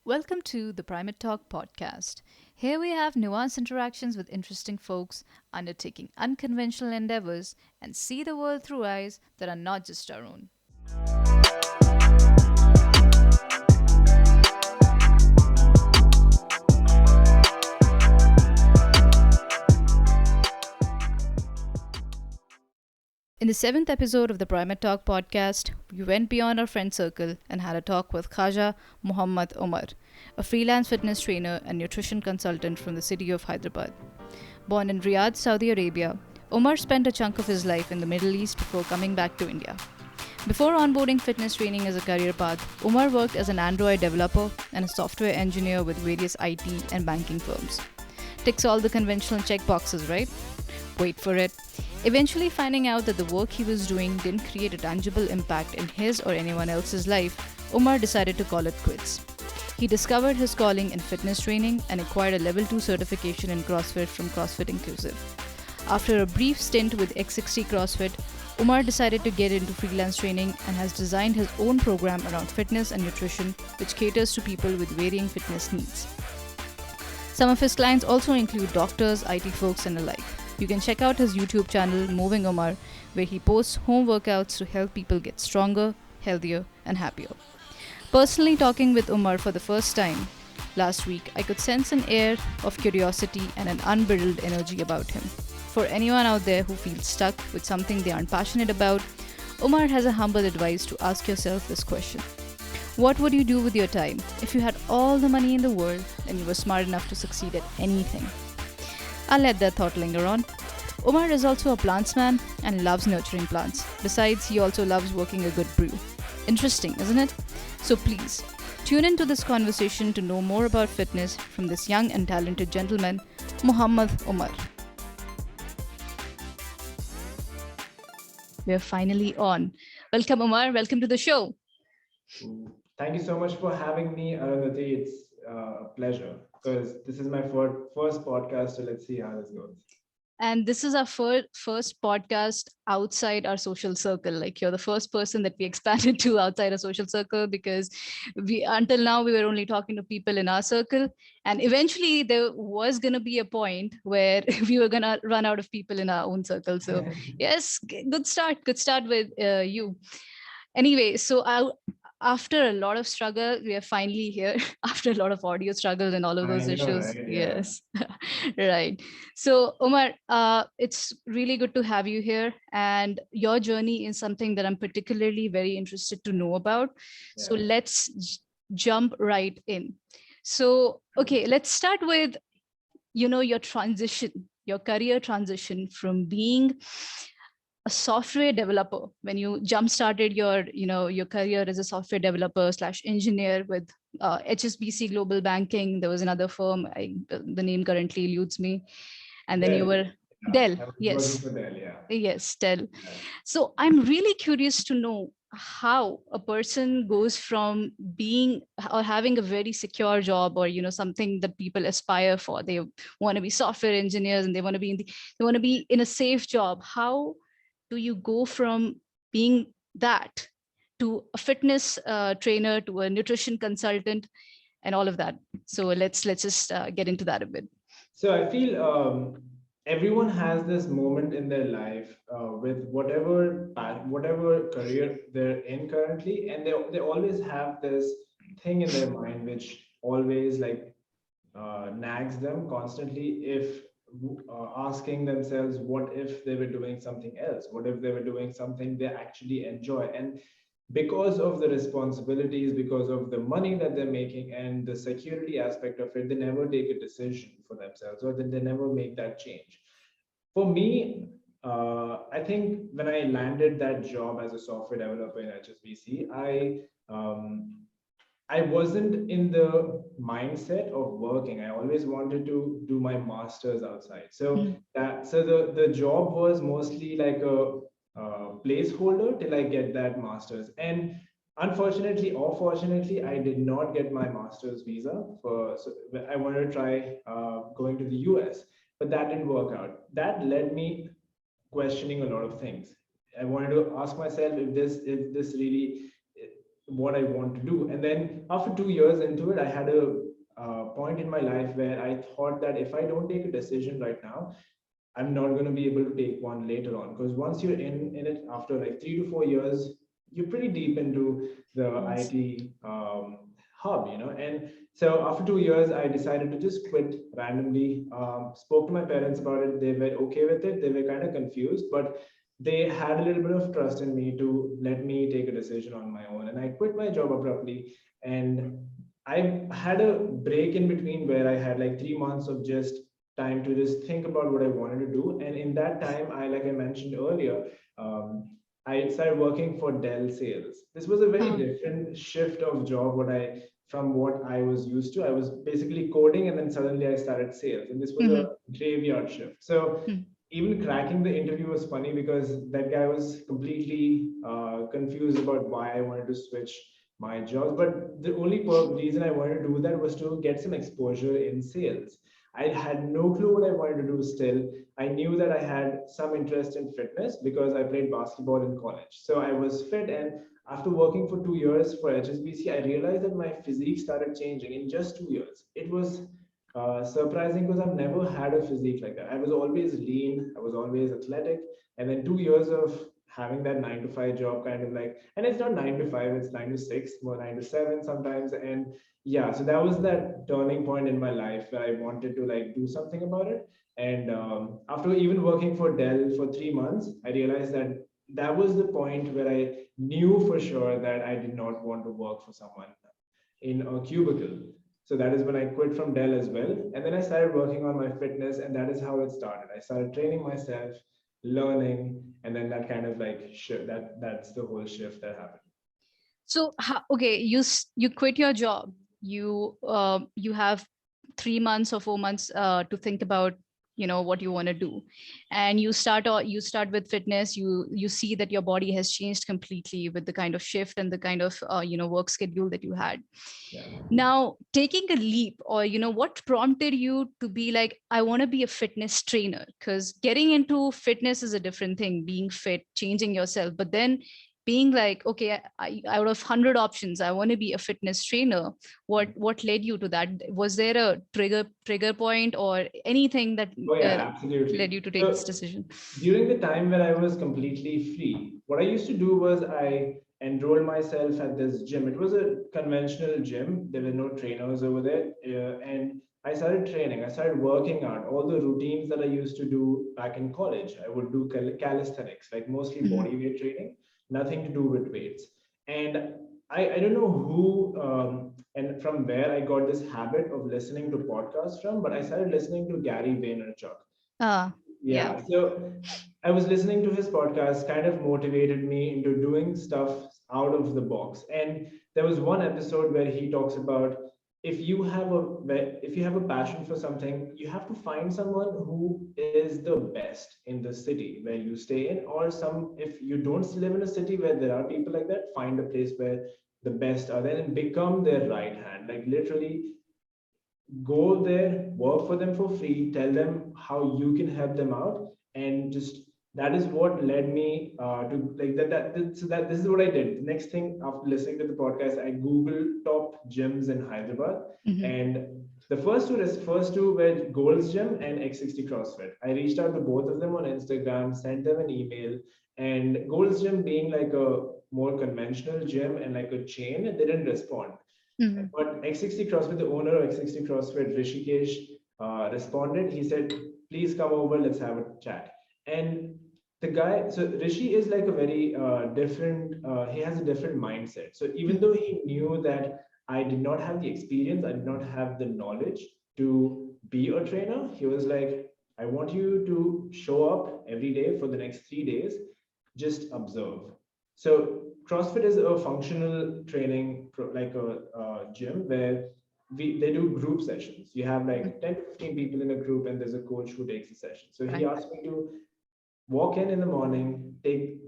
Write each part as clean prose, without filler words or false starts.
Welcome to the Primate Talk podcast. Here we have nuanced interactions with interesting folks undertaking unconventional endeavors and see the world through eyes that are not just our own. In the seventh episode of the Primate Talk podcast, we went beyond our friend circle and had a talk with Khaja Muhammad Omar, a freelance fitness trainer and nutrition consultant from the city of Hyderabad. Born in Riyadh, Saudi Arabia, Omar spent a chunk of his life in the Middle East before coming back to India. Before onboarding fitness training as a career path, Omar worked as an Android developer and a software engineer with various IT and banking firms. Ticks all the conventional checkboxes, right? Wait for it. Eventually, finding out that the work he was doing didn't create a tangible impact in his or anyone else's life, Omar decided to call it quits. He discovered his calling in fitness training and acquired a level 2 certification in CrossFit from CrossFit Inclusive. After a brief stint with X60 CrossFit, Omar decided to get into freelance training and has designed his own program around fitness and nutrition, which caters to people with varying fitness needs. Some of his clients also include doctors, IT folks, and the like. You can check out his YouTube channel, Moving Omar, where he posts home workouts to help people get stronger, healthier, and happier. Personally, talking with Omar for the first time last week, I could sense an air of curiosity and an unbridled energy about him. For anyone out there who feels stuck with something they aren't passionate about, Omar has a humble advice to ask yourself this question. What would you do with your time if you had all the money in the world and you were smart enough to succeed at anything? I'll let that thought linger on. Omar is also a plants man and loves nurturing plants. Besides, he also loves working a good brew. Interesting, isn't it? So please, tune into this conversation to know more about fitness from this young and talented gentleman, Muhammad Omar. We're finally on. Welcome, Omar. Welcome to the show. Thank you so much for having me, Arundhati. It's a pleasure because this is my first podcast, so let's see how this goes. And this is our first podcast outside our social circle. Like, you're the first person that we expanded to outside our social circle, because we until now we were only talking to people in our circle, and eventually there was going to be a point where we were going to run out of people in our own circle. So yes, good start with you. Anyway, so after a lot of struggle, we are finally here. After a lot of audio struggles and all of I those know, issues, right? Yeah. yes. Right. So Omar, it's really good to have you here, and your journey is something that I'm particularly very interested to know about. So Yeah. let's jump right in. So okay, let's start with your transition, your career transition from being a software developer, when you jump started your career as a software developer slash engineer with HSBC Global Banking. There was another firm, the name currently eludes me, and then you Dell. were Yeah. Dell. I was working Yes, for Dell. Yeah. yes, Dell. Yeah. So I'm really curious to know how a person goes from being or having a very secure job, or something that people aspire for. They want to be software engineers and they want to be in a safe job. How do you go from being that to a fitness trainer, to a nutrition consultant, and all of that? So let's just get into that a bit. So I feel everyone has this moment in their life with whatever career they're in currently, and they always have this thing in their mind which always like nags them constantly if asking themselves what if they were doing something else, what if they were doing something they actually enjoy. And because of the responsibilities, because of the money that they're making and the security aspect of it, they never take a decision for themselves, or they never make that change. For me, I think when I landed that job as a software developer in HSBC, I wasn't in the mindset of working. I always wanted to do my masters outside. So Mhm. the job was mostly like a placeholder till I get that masters. And unfortunately or fortunately, I did not get my master's visa for. So I wanted to try going to the US, but that didn't work out. That led me questioning a lot of things. I wanted to ask myself if this really what I want to do. And then after 2 years into it, I had a point in my life where I thought that if I don't take a decision right now, I'm not going to be able to take one later on, because once you're in it after like 3 to 4 years, you're pretty deep into the Yes. IT hub, And so after 2 years, I decided to just quit randomly. Spoke to my parents about it. They were okay with it. They were kind of confused, but they had a little bit of trust in me to let me take a decision on my own. And I quit my job abruptly. And I had a break in between where I had like 3 months of just time to just think about what I wanted to do. And in that time, like I mentioned earlier, I started working for Dell sales. This was a very Uh-huh. different shift of job from what I was used to. I was basically coding, and then suddenly I started sales, and this was a Mm-hmm. graveyard shift. So even cracking the interview was funny because that guy was completely confused about why I wanted to switch my jobs. But the only reason I wanted to do that was to get some exposure in sales. I had no clue what I wanted to do still. I knew that I had some interest in fitness because I played basketball in college. So I was fit. And after working for 2 years for HSBC, I realized that my physique started changing in just 2 years. It was surprising because I've never had a physique like that. I was always lean, I was always athletic. And then 2 years of having that 9 to 5 job kind of like, and it's not 9 to 5, it's 9 to 6, more 9 to 7 sometimes. And yeah, so that was that turning point in my life where I wanted to like do something about it. And after even working for Dell for 3 months, I realized that that was the point where I knew for sure that I did not want to work for someone in a cubicle. So that is when I quit from Dell as well. And then I started working on my fitness, and that is how it started. I started training myself, learning, and then that kind of like that's the whole shift that happened. So, okay, you quit your job. You have 3 months or 4 months to think about what you want to do, and you start with fitness. You see that your body has changed completely with the kind of shift and the kind of work schedule that you had. Yeah. Now, taking a leap, or what prompted you to be like, I want to be a fitness trainer? Because getting into fitness is a different thing, being fit, changing yourself, but then being like, okay, out of 100 options, I want to be a fitness trainer. What led you to that? Was there a trigger point or anything that Oh uh, yeah, led absolutely. you to take this So decision? during the time when I was completely free, what I used to do was I enrolled myself at this gym. It was a conventional gym. There were no trainers over there. And I started training. I started working out all the routines that I used to do back in college. I would do calisthenics, like mostly body Mhm. weight training, nothing to do with weights. And I don't know who and from where I got this habit of listening to podcasts from, but I started listening to Gary Vaynerchuk. Ah, yeah. Yeah, so I was listening to his podcast, kind of motivated me into doing stuff out of the box. And there was one episode where he talks about if you have a passion for something, you have to find someone who is the best in the city where you stay in, or some if you don't live in a city where there are people like that, find a place where the best are there and become their right hand. Like literally go there, work for them for free, tell them how you can help them out, and just that is what led me to like so that this is what I did. The next thing after listening to the podcast, I googled top gyms in Hyderabad, Hmm. and the first two were Gold's Gym and X60 CrossFit. I reached out to both of them on Instagram, sent them an email, and Gold's Gym being like a more conventional gym and like a chain, they didn't respond. Hmm. But X60 CrossFit, the owner of X60 CrossFit, Rishikesh, responded. He said, "Please come over, let's have a chat." And the guy, so Rishi is like a very different, he has a different mindset. So even though he knew that I did not have the experience, I did not have the knowledge to be a trainer, he was like, I want you to show up every day for the next 3 days, just observe. So CrossFit is a functional training, like a gym where they do group sessions. You have like 10 to 15 people in a group, and there's a coach who takes the session. So he Right. asked me to walk in the morning,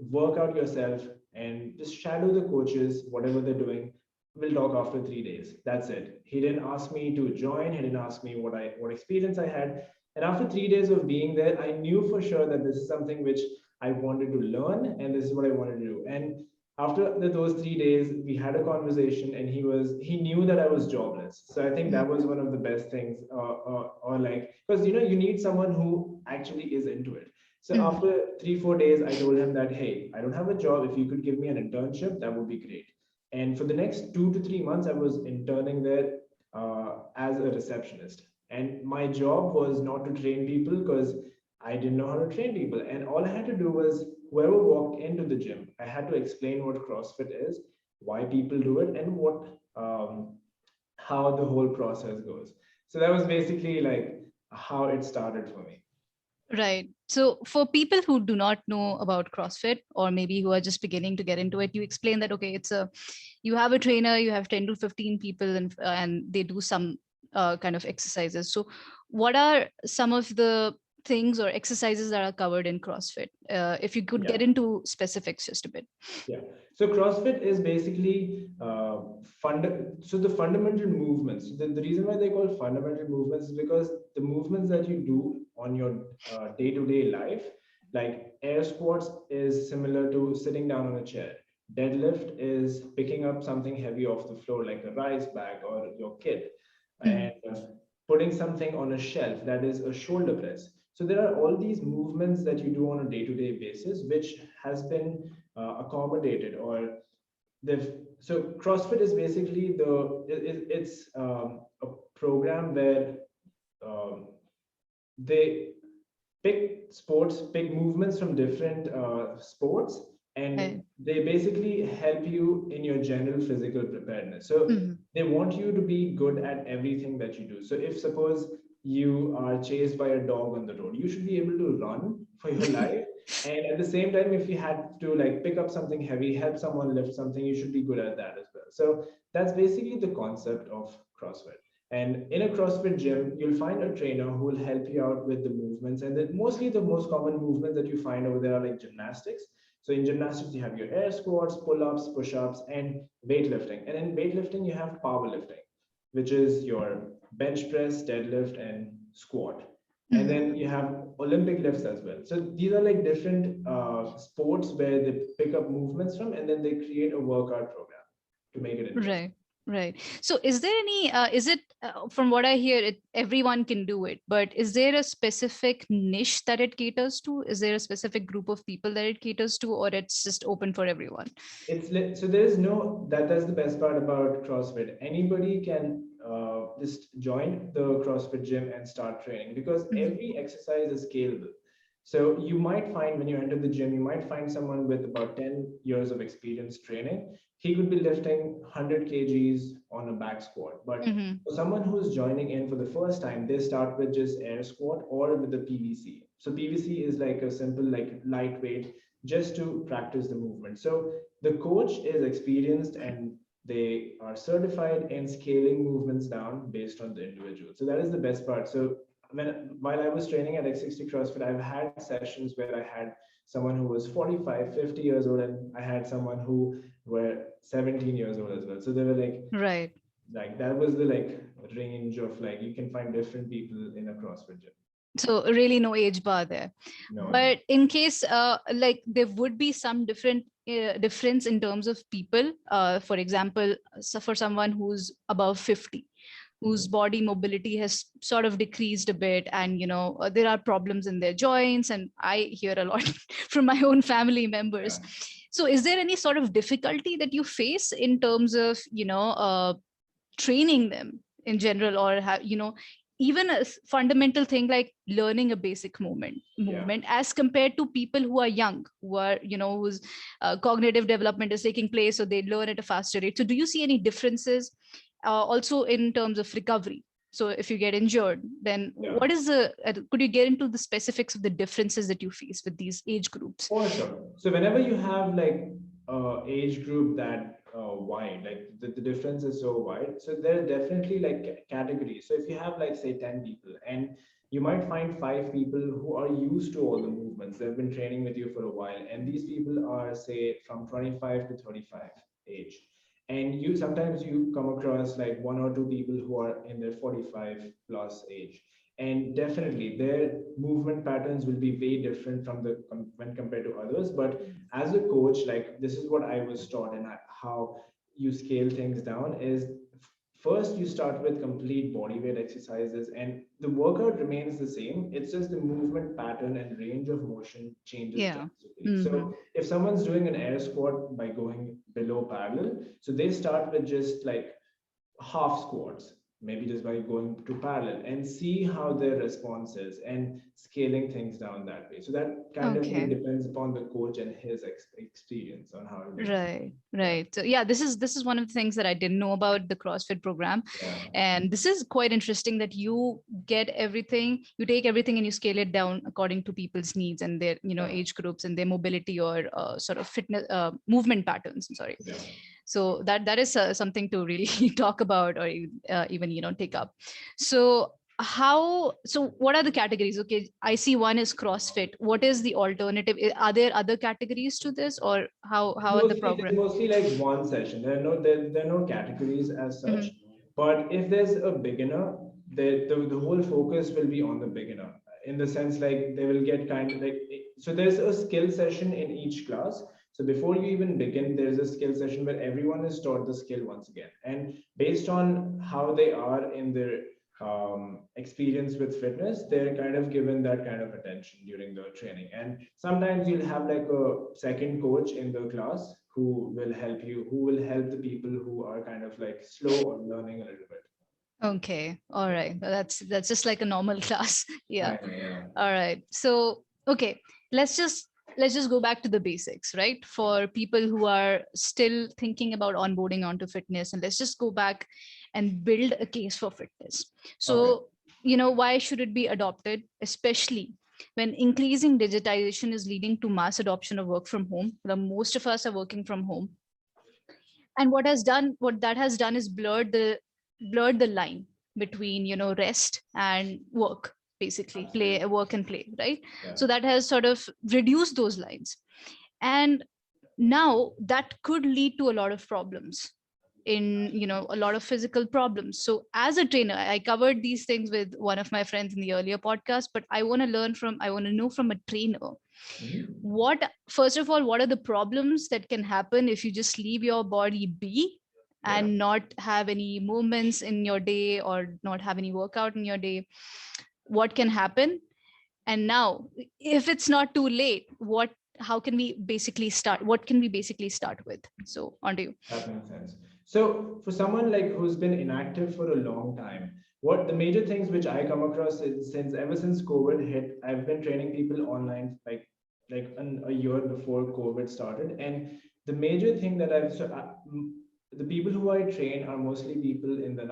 work out yourself, and just shadow the coaches, whatever they're doing. We'll talk after 3 days. That's it. He didn't ask me to join. He didn't ask me what experience I had. And after 3 days of being there, I knew for sure that this is something which I wanted to learn, and this is what I wanted to do. And After those 3 days, we had a conversation, and he knew that I was jobless. So I think that was one of the best things, or like, because you need someone who actually is into it. So Mhm. after 3 4 days, I told him that, hey, I don't have a job. If you could give me an internship, that would be great. And for the next 2 to 3 months, I was interning there as a receptionist. And my job was not to train people, because I didn't know how to train people. And all I had to do was, whoever walked into the gym, I had to explain what CrossFit is, why people do it, and how the whole process goes. So that was basically like how it started for me. Right. So, for people who do not know about CrossFit, or maybe who are just beginning to get into it, you explain that okay, you have a trainer, you have 10 to 15 people, and they do some kind of exercises. So, what are some of the things or exercises that are covered in CrossFit? If you could Yeah. get into specifics just a bit. Yeah. So CrossFit is basically so the fundamental movements. The reason why they call fundamental movements is because the movements that you do on your day-to-day life, like air squats, is similar to sitting down on a chair. Deadlift is picking up something heavy off the floor, like a rice bag or your kid, and Mhm. putting something on a shelf, that is a shoulder press. So there are all these movements that you do on a day-to-day basis, which has been accommodated, or they've so CrossFit is basically it's a program where um, they pick movements from different sports, and Right. they basically help you in your general physical preparedness. So Mhm. they want you to be good at everything that you do. So if suppose you are chased by a dog on the road, you should be able to run for your life. And at the same time, if you had to like pick up something heavy, help someone lift something, you should be good at that as well. So that's basically the concept of CrossFit. And in a CrossFit gym, you'll find a trainer who will help you out with the movements. And then mostly the most common movements that you find over there are like gymnastics. So in gymnastics, you have your air squats, pull-ups, push-ups, and weightlifting. And in weightlifting, you have powerlifting, which is your bench press, deadlift, and squat. And Mhm. then you have Olympic lifts as well. So these are like different sports where they pick up movements from, and then they create a workout program to make it interesting. Right, right. So, is there any? Is it from what I hear, everyone can do it, but is there a specific niche that it caters to? Is there a specific group of people that it caters to, or it's just open for everyone? So there is no that's the best part about CrossFit. Anybody can just join the CrossFit gym and start training, because Mhm. every exercise is scalable. So you might find, when you enter the gym, you might find someone with about 10 years of experience training. He could be lifting 100 kgs on a back squat. But Mhm. for someone who's joining in for the first time, they start with just air squat or with the PVC. So PVC is like a simple, like lightweight, just to practice the movement. So the coach is experienced, and they are certified in scaling movements down based on the individual. So that is the best part. So while I was training at X60 CrossFit, I've had sessions where I had someone who was 45, 50 years old, and I had someone who were 17 years old as well. So they were Right. like that was the like range of, like, you can find different people in a CrossFit gym. So really no age bar there. No, no. But in case like there would be some difference in terms of people. For example, so for someone who's above 50, whose Mhm. body mobility has sort of decreased a bit, and there are problems in their joints, and I hear a lot from my own family members. Yeah. So is there any sort of difficulty that you face in terms of training them in general, or even a fundamental thing like learning a basic Yeah. movement as compared to people who are young, who are whose cognitive development is taking place, so they learn at a faster rate? So do you see any differences also in terms of recovery? So if you get injured, then Yeah. what is the could you get into the specifics of the differences that you face with these age groups? For sure. So whenever you have like age group that wide, like the difference is so wide. So there are definitely like categories. So if you have like say 10 people, and you might find 5 people who are used to all the movements, they've been training with you for a while, and these people are say from 25 to 35 age. And you sometimes you come across like 1 or 2 people who are in their 45 plus age. and definitely their movement patterns will be way different from when compared to others. But as a coach, like this is what I was taught, and how you scale things down is first you start with complete body weight exercises, and the workout remains the same. It's just the movement pattern and range of motion changes Yeah. drastically. Mm-hmm. So if someone's doing an air squat by going below parallel, so they start with just like half squats, maybe just by going to parallel, and see how their response is, and scaling things down that way. So that kind of Okay. depends upon the coach and his experience on how he makes it. Right, Yeah, right. So yeah, this is one of the things that I didn't know about the CrossFit program. yeah, And this is quite interesting that you get everything, you take everything and you scale it down according to people's needs and their, yeah, age groups and their mobility or sort of fitness movement patterns. I'm sorry. yeah. So that is something to really talk about or even take up. So what are the categories? Okay, I see one is CrossFit. What is the alternative? Are there other categories to this, or how are the There's program? mostly like one session. There are no categories as such. Mhm. But if there's a beginner, the whole focus will be on the beginner, in the sense like they will get kind of like, so there's a skill session in each class. So before you even begin, there's a skill session where everyone is taught the skill once again. And based on how they are in their experience with fitness, they're kind of given that kind of attention during the training. And sometimes you'll have like a second coach in the class who will help the people who are kind of like slow on learning a little bit. Okay, all right. Well, that's just like a normal class. Yeah. I know, yeah. All right. So, okay, let's just let's just go back to the basics, right? For people who are still thinking about onboarding onto fitness, and let's just go back and build a case for fitness. Okay. So, why should it be adopted, especially when increasing digitization is leading to mass adoption of work from home? The most of us are working from home, and what that has done is blurred the line between rest and work, basically Absolutely. play work and play, right? Yeah. So that has sort of reduced those lines, and now that could lead to a lot of problems in a lot of physical problems. So as a trainer, I covered these things with one of my friends in the earlier podcast, but I want to know from a trainer, Mhm. what first of all, what are the problems that can happen if you just leave your body be Yeah. and not have any movements in your day or not have any workout in your day? What can happen? And now, if it's not too late, what can we basically start with? So on to you. That makes sense. So for someone like who's been inactive for a long time, what the major things which I come across is, since ever since COVID hit, I've been training people online a year before COVID started. And the major thing that the people who I train are mostly people in the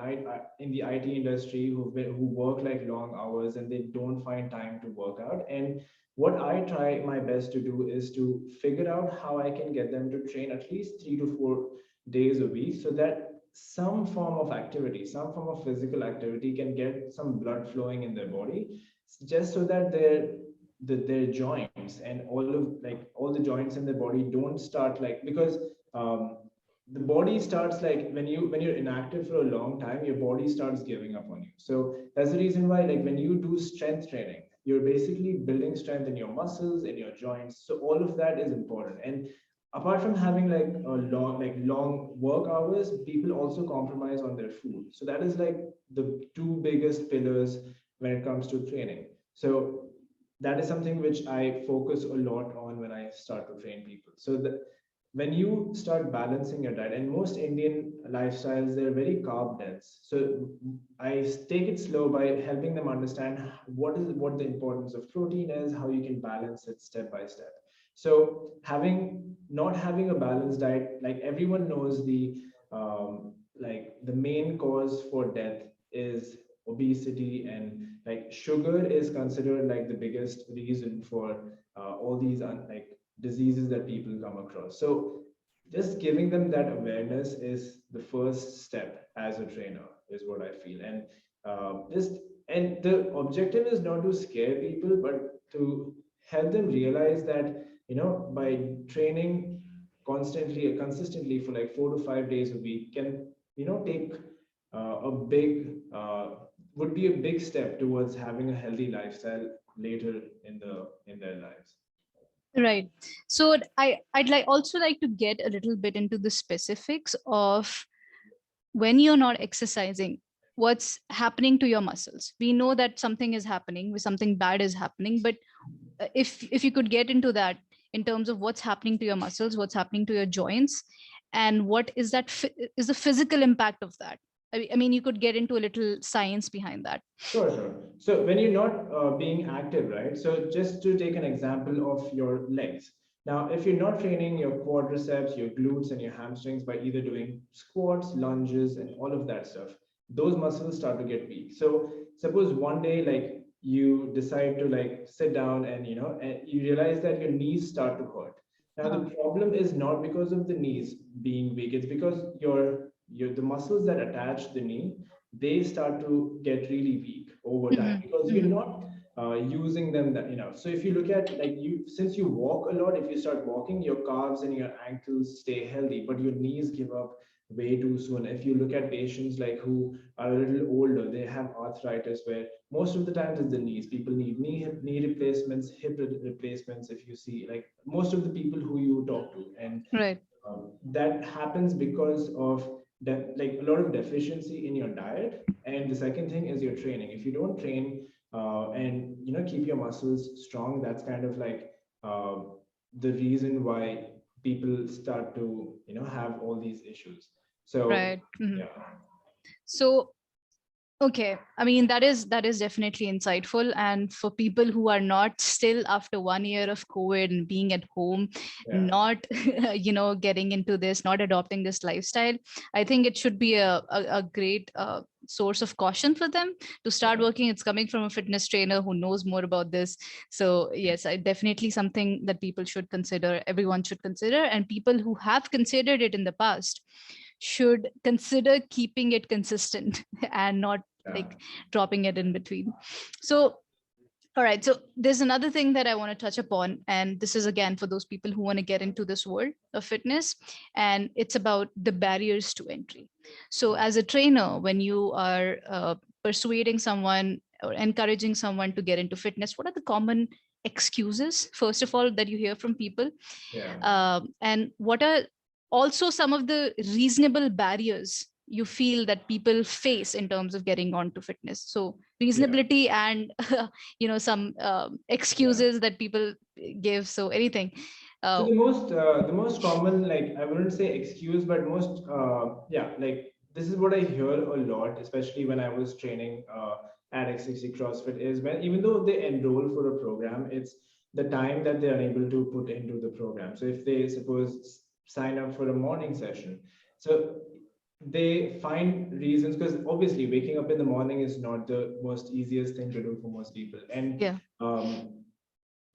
in the IT industry who work like long hours, and they don't find time to work out. And what I try my best to do is to figure out how I can get them to train at least 3 to 4 days a week, so that some form of activity, some form of physical activity can get some blood flowing in their body, just so that their joints and all the joints in their body don't start like, because um, the body starts like when you're inactive for a long time, your body starts giving up on you. So that's the reason why, like, when you do strength training, you're basically building strength in your muscles, in your joints. So all of that is important. And apart from having long work hours, people also compromise on their food. So that is like the two biggest pillars when it comes to training. So that is something which I focus a lot on when I start to train people. So when you start balancing your diet, and most Indian lifestyles, they're very carb dense. So I take it slow by helping them understand what the importance of protein is, how you can balance it step by step. So not having a balanced diet, like everyone knows, the main cause for death is obesity, and like sugar is considered like the biggest reason for all these diseases that people come across. So just giving them that awareness is the first step as a trainer, is what I feel. And just and the objective is not to scare people, but to help them realize that, by training consistently for like 4 to 5 days a week can take a big would be a big step towards having a healthy lifestyle later in their lives. Right. So I'd like also like to get a little bit into the specifics of when you're not exercising, what's happening to your muscles. We know that something is happening, something bad is happening, but if you could get into that in terms of what's happening to your muscles, what's happening to your joints, and what is that is the physical impact of that. I mean, you could get into a little science behind that. Sure, sure. So when you're not being active, right? So just to take an example of your legs. Now, if you're not training your quadriceps, your glutes, and your hamstrings by either doing squats, lunges, and all of that stuff, those muscles start to get weak. So suppose one day, like you decide to like sit down and and you realize that your knees start to hurt. Now Uh-huh. the problem is not because of the knees being weak; it's because your the muscles that attach the knee, they start to get really weak over time Hmm. because you're Hmm. not using them that enough. So if you look at like you, since you walk a lot, if you start walking, your calves and your ankles stay healthy, but your knees give up way too soon. If you look at patients like who are a little older, they have arthritis where most of the times it's the knees. People need knee replacements, replacements. If you see like most of the people who you talk to, and Right. that happens because of like a lot of deficiency in your diet. And the second thing is your training. If you don't train and keep your muscles strong, that's kind of like uh, the reason why people start to have all these issues. So Right. Mhm. yeah. So okay, I mean, that is definitely insightful. And for people who are not still after 1 year of COVID and being at home, Yeah. not getting into this, not adopting this lifestyle, I think it should be a great source of caution for them to start Yeah. working. It's coming from a fitness trainer who knows more about this. So yes, I definitely something that people should consider, everyone should consider, and people who have considered it in the past should consider keeping it consistent and not Yeah. like dropping it in between. So all right, so there's another thing that I want to touch upon, and this is again for those people who want to get into this world of fitness, and it's about the barriers to entry. So as a trainer, when you are persuading someone or encouraging someone to get into fitness, what are the common excuses, first of all, that you hear from people? Yeah. And what are also some of the reasonable barriers you feel that people face in terms of getting onto fitness? So Yeah. reasonability and some Yeah. excuses that people give, so anything. So uh, the most common, like I wouldn't say excuse, but most yeah, like this is what I hear a lot, especially when I was training at X60 CrossFit, is when even though they enroll for a program, it's the time that they're unable to put into the program. So if they suppose sign up for a morning session, so they find reasons, because obviously waking up in the morning is not the most easiest thing to do for most people. And yeah.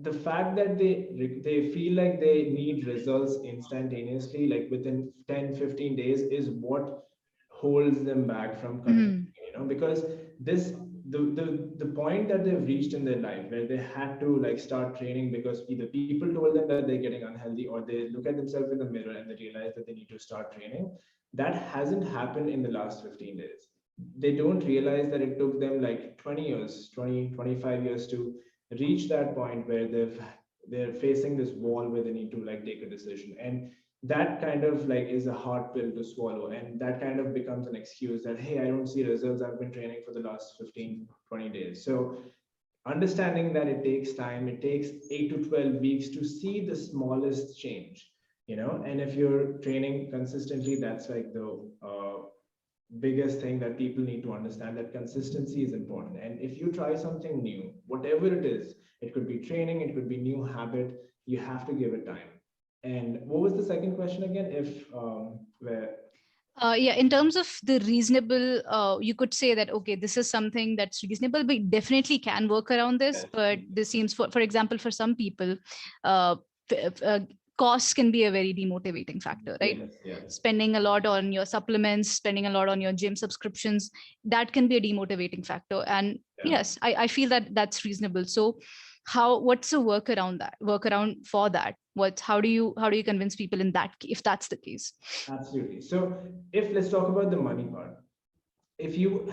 the fact that they feel like they need results instantaneously, like within 10-15 days, is what holds them back from Mhm. continuing, because this the point that they've reached in their life where they had to like start training because either people told them that they're getting unhealthy, or they look at themselves in the mirror and they realize that they need to start training, that hasn't happened in the last 15 days. They don't realize that it took them like 20 years, 20-25 years to reach that point where they're facing this wall where they need to like take a decision. And that kind of like is a hard pill to swallow, and that kind of becomes an excuse that, hey, I don't see results, I've been training for the last 15-20 days. So understanding that it takes time, it takes 8 to 12 weeks to see the smallest change, and if you're training consistently, that's like the biggest thing that people need to understand, that consistency is important. And if you try something new, whatever it is, it could be training, it could be new habit, you have to give it time. And what was the second question again? If where Yeah, in terms of the reasonable, you could say that, okay, this is something that's reasonable. We definitely can work around this, Yes. but this seems, for example, for some people, uh, costs can be a very demotivating factor, right? Yes, yes. Spending a lot on your supplements, spending a lot on your gym subscriptions, that can be a demotivating factor. And Yeah. yes, I feel that that's reasonable. So what's a workaround for that? How do you convince people in that, if that's the case? Absolutely. So if let's talk about the money part. if you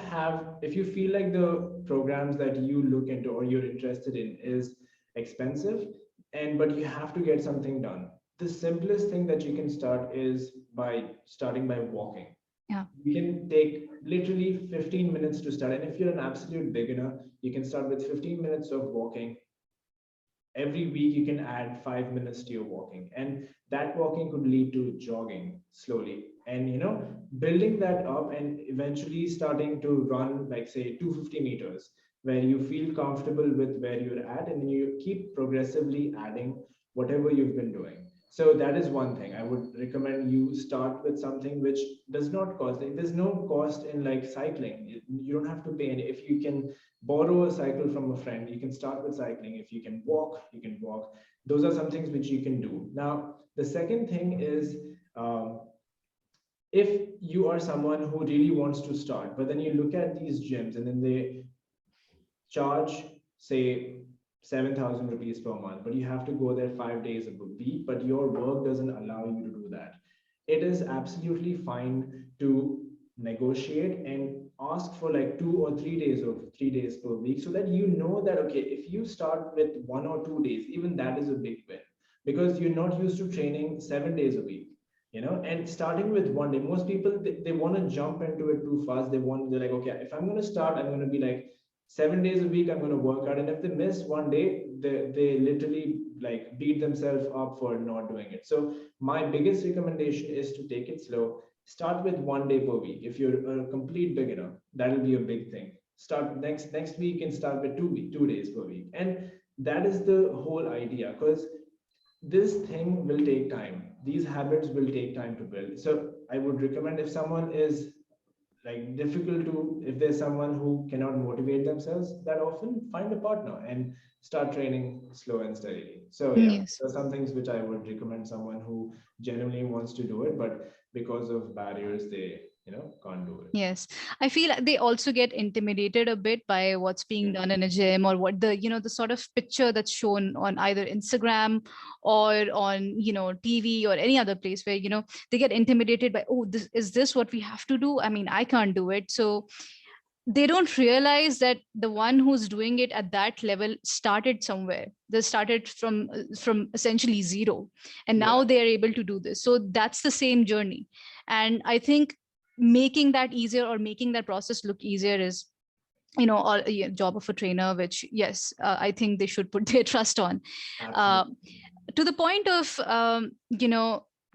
feel like the programs that you look into or you're interested in is expensive, and but you have to get something done, the simplest thing that you can start is by starting by walking. Yeah. You can take literally 15 minutes to start, and if you're an absolute beginner, you can start with 15 minutes of walking. Every week you can add 5 minutes to your walking, and that walking could lead to jogging slowly, and building that up and eventually starting to run like say 250 meters, where you feel comfortable with where you're at, and you keep progressively adding whatever you've been doing. So that is one thing I would recommend. You start with something which does not cost, like, there's no cost in like cycling. You don't have to pay any. If you can borrow a cycle from a friend, you can start with cycling. If you can walk, you can walk. Those are some things which you can do. Now the second thing is, um, if you are someone who really wants to start, but then you look at these gyms and then they charge say 7,000 rupees per month, but you have to go there 5 days a week, but your work doesn't allow you to do that. It is absolutely fine to negotiate and ask for like 2 or 3 days of 3 days per week, so that you know that okay, if you start with 1 or 2 days, even that is a big win, because you're not used to training 7 days a week. And starting with one day, most people they want to jump into it too fast. They're like, okay, if I'm going to start, I'm going to be like 7 days a week, I'm going to work out, and if they miss one day, they literally like beat themselves up for not doing it. So my biggest recommendation is to take it slow. Start with one day per week. If you're a complete beginner, that'll be a big thing. Start next week and start with 2 days per week, and that is the whole idea, because this thing will take time. These habits will take time to build. So I would recommend, if someone is like difficult to, if there's someone who cannot motivate themselves that often, find a partner and start training slow and steadily. So yeah, Yes. there's some things which I would recommend someone who genuinely wants to do it, but because of barriers they can't do it. Yes, I feel they also get intimidated a bit by what's being done in a gym, or what the sort of picture that's shown on either Instagram or on TV or any other place, where they get intimidated by, oh, this what we have to do? I mean, I can't do it. So they don't realize that the one who's doing it at that level started somewhere. They started from essentially zero, and Yeah. now they are able to do this. So that's the same journey. And I think making that easier, or making that process look easier, is a job of a trainer, which, yes, I think they should put their trust on. uh, Absolutely. to the point of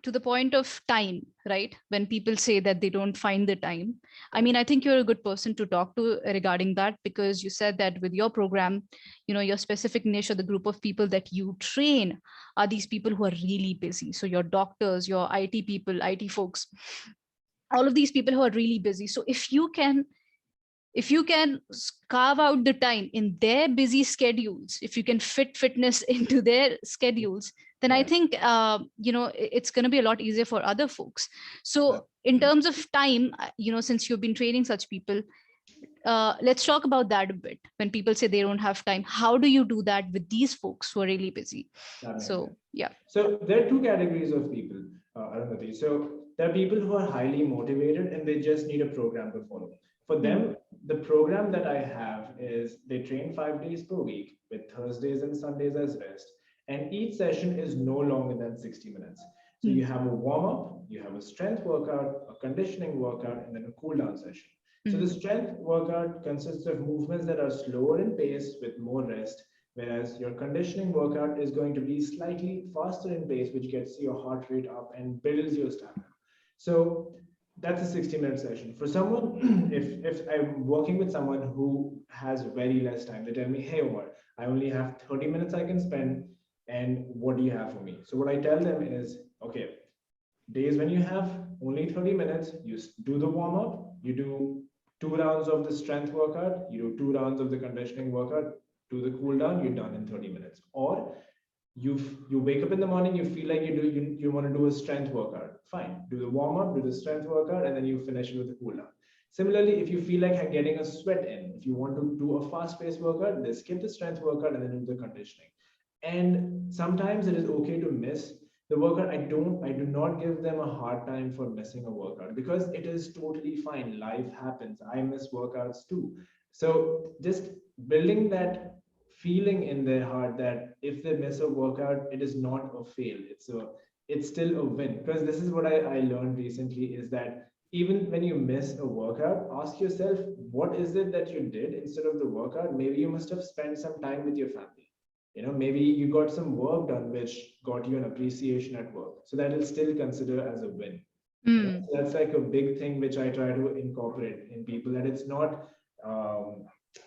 to the point of time, right? When people say that they don't find the time, I Yeah. mean, I think you're a good person to talk to regarding that, because you said that with your program, your specific niche, or the group of people that you train, are these people who are really busy. So your doctors, your IT people, IT folks, all of these people who are really busy. So if you can carve out the time in their busy schedules, if you can fit fitness into their schedules, then I Yeah. think it's going to be a lot easier for other folks. Uh, So in terms of time, since you've been training such people, let's talk about that a bit. When people say they don't have time, how do you do that with these folks who are really busy? that makes So sense. yeah. So there are two categories of people, Arundhati. So there are people who are highly motivated and they just need a program to follow. For Hmm. them, the program that I have is they train 5 days per week with Thursdays and Sundays as rest. And each session is no longer than 60 minutes. So Hmm. you have a warm up, you have a strength workout, a conditioning workout, and then a cool down session. So the Hmm. strength workout consists of movements that are slower in pace with more rest, whereas your conditioning workout is going to be slightly faster in pace, which gets your heart rate up and builds your stamina. So that's a 60-minute session. For someone, if I'm working with someone who has very less time, they tell me, hey Omar, I only have 30 minutes I can spend, and what do you have for me? So what I tell them is, okay, days when you have only 30 minutes, you do the warm up, you do 2 rounds of the strength workout, you do 2 rounds of the conditioning workout, do the cool down, you're done in 30 minutes. Or you wake up in the morning, you feel like you want to do a strength workout, fine, do the warm up, do the strength workout, and then you finish it with the cool down. Similarly, if you feel like getting a sweat in, if you want to do a fast paced workout, then skip the strength workout and then do the conditioning. And sometimes it is okay to miss the workout, I do not give them a hard time for missing a workout, because it is totally fine. Life happens, I miss workouts too. So just building that feeling in their heart that if they miss a workout, it is not a fail, it's still a win. Because this is what I learned recently, is that even when you miss a workout, ask yourself, what is it that you did instead of the workout? Maybe you must have spent some time with your family. Maybe you got some work done which got you an appreciation at work. So that is still considered as a win. Mm. So that's like a big thing which I try to incorporate in people, that it's not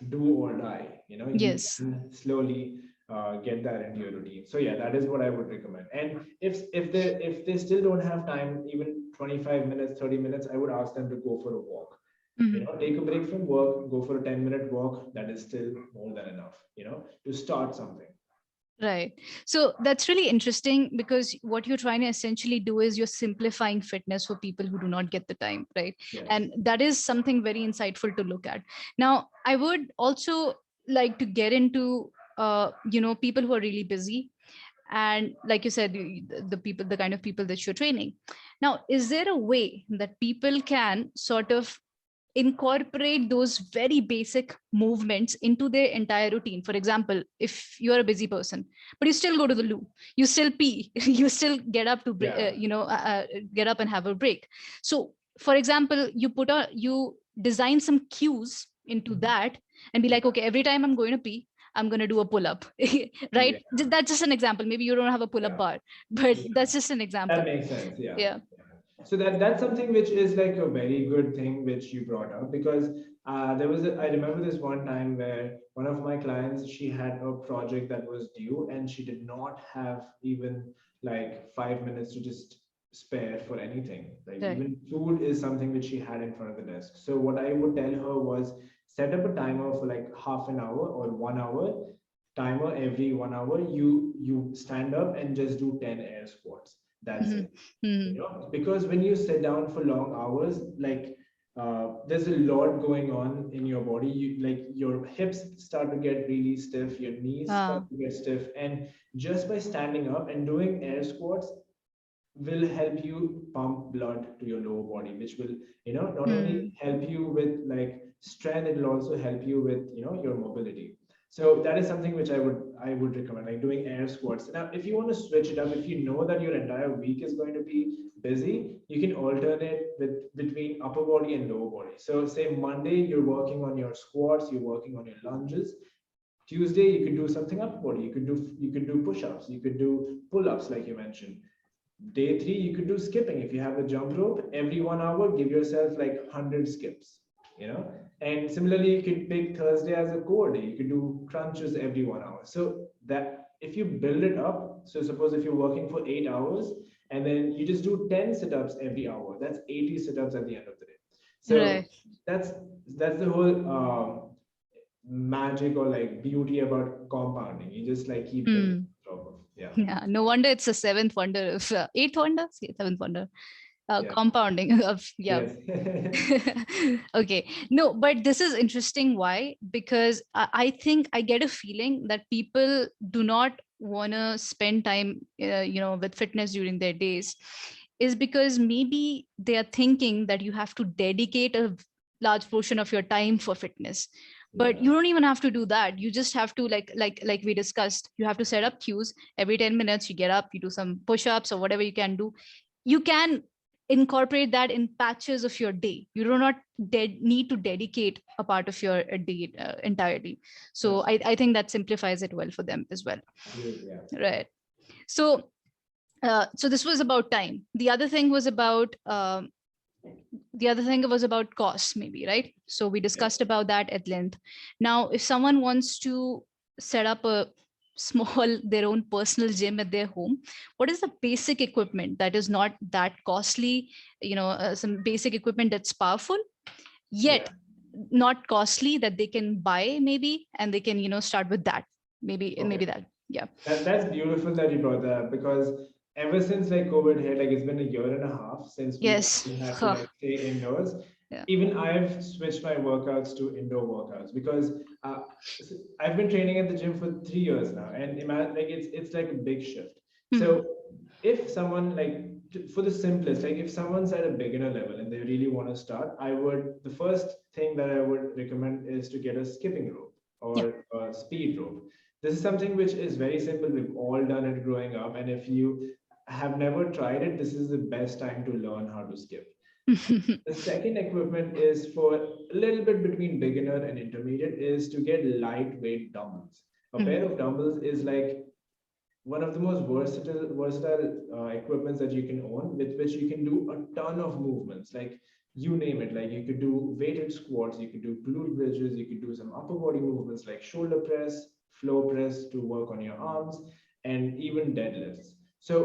do or die. You Yes. can slowly get that into your routine. So yeah, that is what I would recommend. And if they still don't have time, even 25 minutes, 30 minutes, I would ask them to go for a walk. Mhm. Take a break from work, go for a 10-minute walk. That is still more than enough, to start something. Right. So that's really interesting, because what you're trying to essentially do is you're simplifying fitness for people who do not get the time, right? Yes. And that is something very insightful to look at. Now, I would also like to get into people who are really busy, and like you said, the people, the kind of people that you're training. Now, is there a way that people can sort of incorporate those very basic movements into their entire routine? For example, if you're a busy person but you still go to the loo, you still pee, you still get up to Yeah. get up and have a break. So for example, you design some cues into Mhm. that, and be Yeah. like, okay, every time I'm going to pee, I'm going to do a pull up. Yeah. Right, that's just an example. Maybe you don't have a pull up Yeah. bar, but Yeah. that's just an That example. makes sense. Yeah. Yeah. So that's something which is like a very good thing which you brought up, because I remember this one time where one of my clients, she had a project that was due, and she did not have even like 5 minutes to just spare for anything. Like Right. even food is something which she had in front of the desk. So what I would tell her was, set up a timer for like half an hour or 1 hour. Timer every 1 hour, you stand up and just do 10 air squats. That's Hmm. it. Hmm. Because when you sit down for long hours, like there's a lot going on in your body. Your hips start to get really stiff, your knees start uh, to get stiff, and just by standing up and doing air squats will help you pump blood to your lower body, which will not only hmm. help you with like strength, it will also help you with your mobility. So that is something which I would recommend, like doing air squats. Now if you want to switch it up, if you know that your entire week is going to be busy, you can alternate with between upper body and lower body. So say Monday you're working on your squats, you're working on your lunges. Tuesday you could do something upper body, you could do push-ups, you could do pull-ups like you mentioned. Day three, you could do skipping. If you have a jump rope, every 1 hour, give yourself like 100 skips, And similarly, you could pick Thursday as a core day. You could do crunches every 1 hour. So that if you build it up, so suppose if you're working for 8 hours and then you just do 10 sit-ups every hour, that's 80 sit-ups at the end of the day. So Right. that's that's the whole magic or like beauty about compounding. You just like keep building Hmm. on top of. Yeah. Yeah, no wonder it's a seventh wonder, if eighth wonder, seventh wonder, Yeah. compounding of, yeah. Yes. Okay, no, but this is interesting. Why? Because I think I get a feeling that people do not want to spend time with fitness during their days, is because maybe they are thinking that you have to dedicate a large portion of your time for fitness. But Yeah. you don't even have to do that. You just have to, like we discussed, you have to set up cues. Every 10 minutes you get up, you do some push-ups or whatever you can do. You can incorporate that in patches of your day. You do not need to dedicate a part of your day entirely. So Absolutely. I think that simplifies it well for them as well. Absolutely. Yeah. Right. So so this was about time. The other thing was about cost, maybe, right? So we Yes. discussed about that at length. Now, if someone wants to set up a small their own personal gym at their home, what is the basic equipment that is not that costly? Some basic equipment that's powerful Yeah. yet not costly, that they can buy maybe, and they can start with that, maybe Okay. that. Yeah. That's beautiful that you brought that up, because ever since like COVID hit, like it's been a year and a half since we Yes. all had to Huh. like stay indoors. Yeah. Even I've switched my workouts to indoor workouts, because uh, I've been training at the gym for 3 years now, and imagine like it's like a big shift. Hmm. So if someone for the simplest, like if someone's at a beginner level and they really want to start, the first thing that I would recommend is to get a skipping rope Yeah. or a speed rope. This is something which is very simple. We've all done it growing up. And if you have never tried it, this is the best time to learn how to skip. The second equipment is for a little bit between beginner and intermediate is to get lightweight dumbbells. A pair Mhm. of dumbbells is like one of the most versatile equipments that you can own, with which you can do a ton of movements, like you name it. Like you could do weighted squats, you could do glute bridges, you could do some upper body movements like shoulder press, floor press to work on your arms, and even deadlifts. So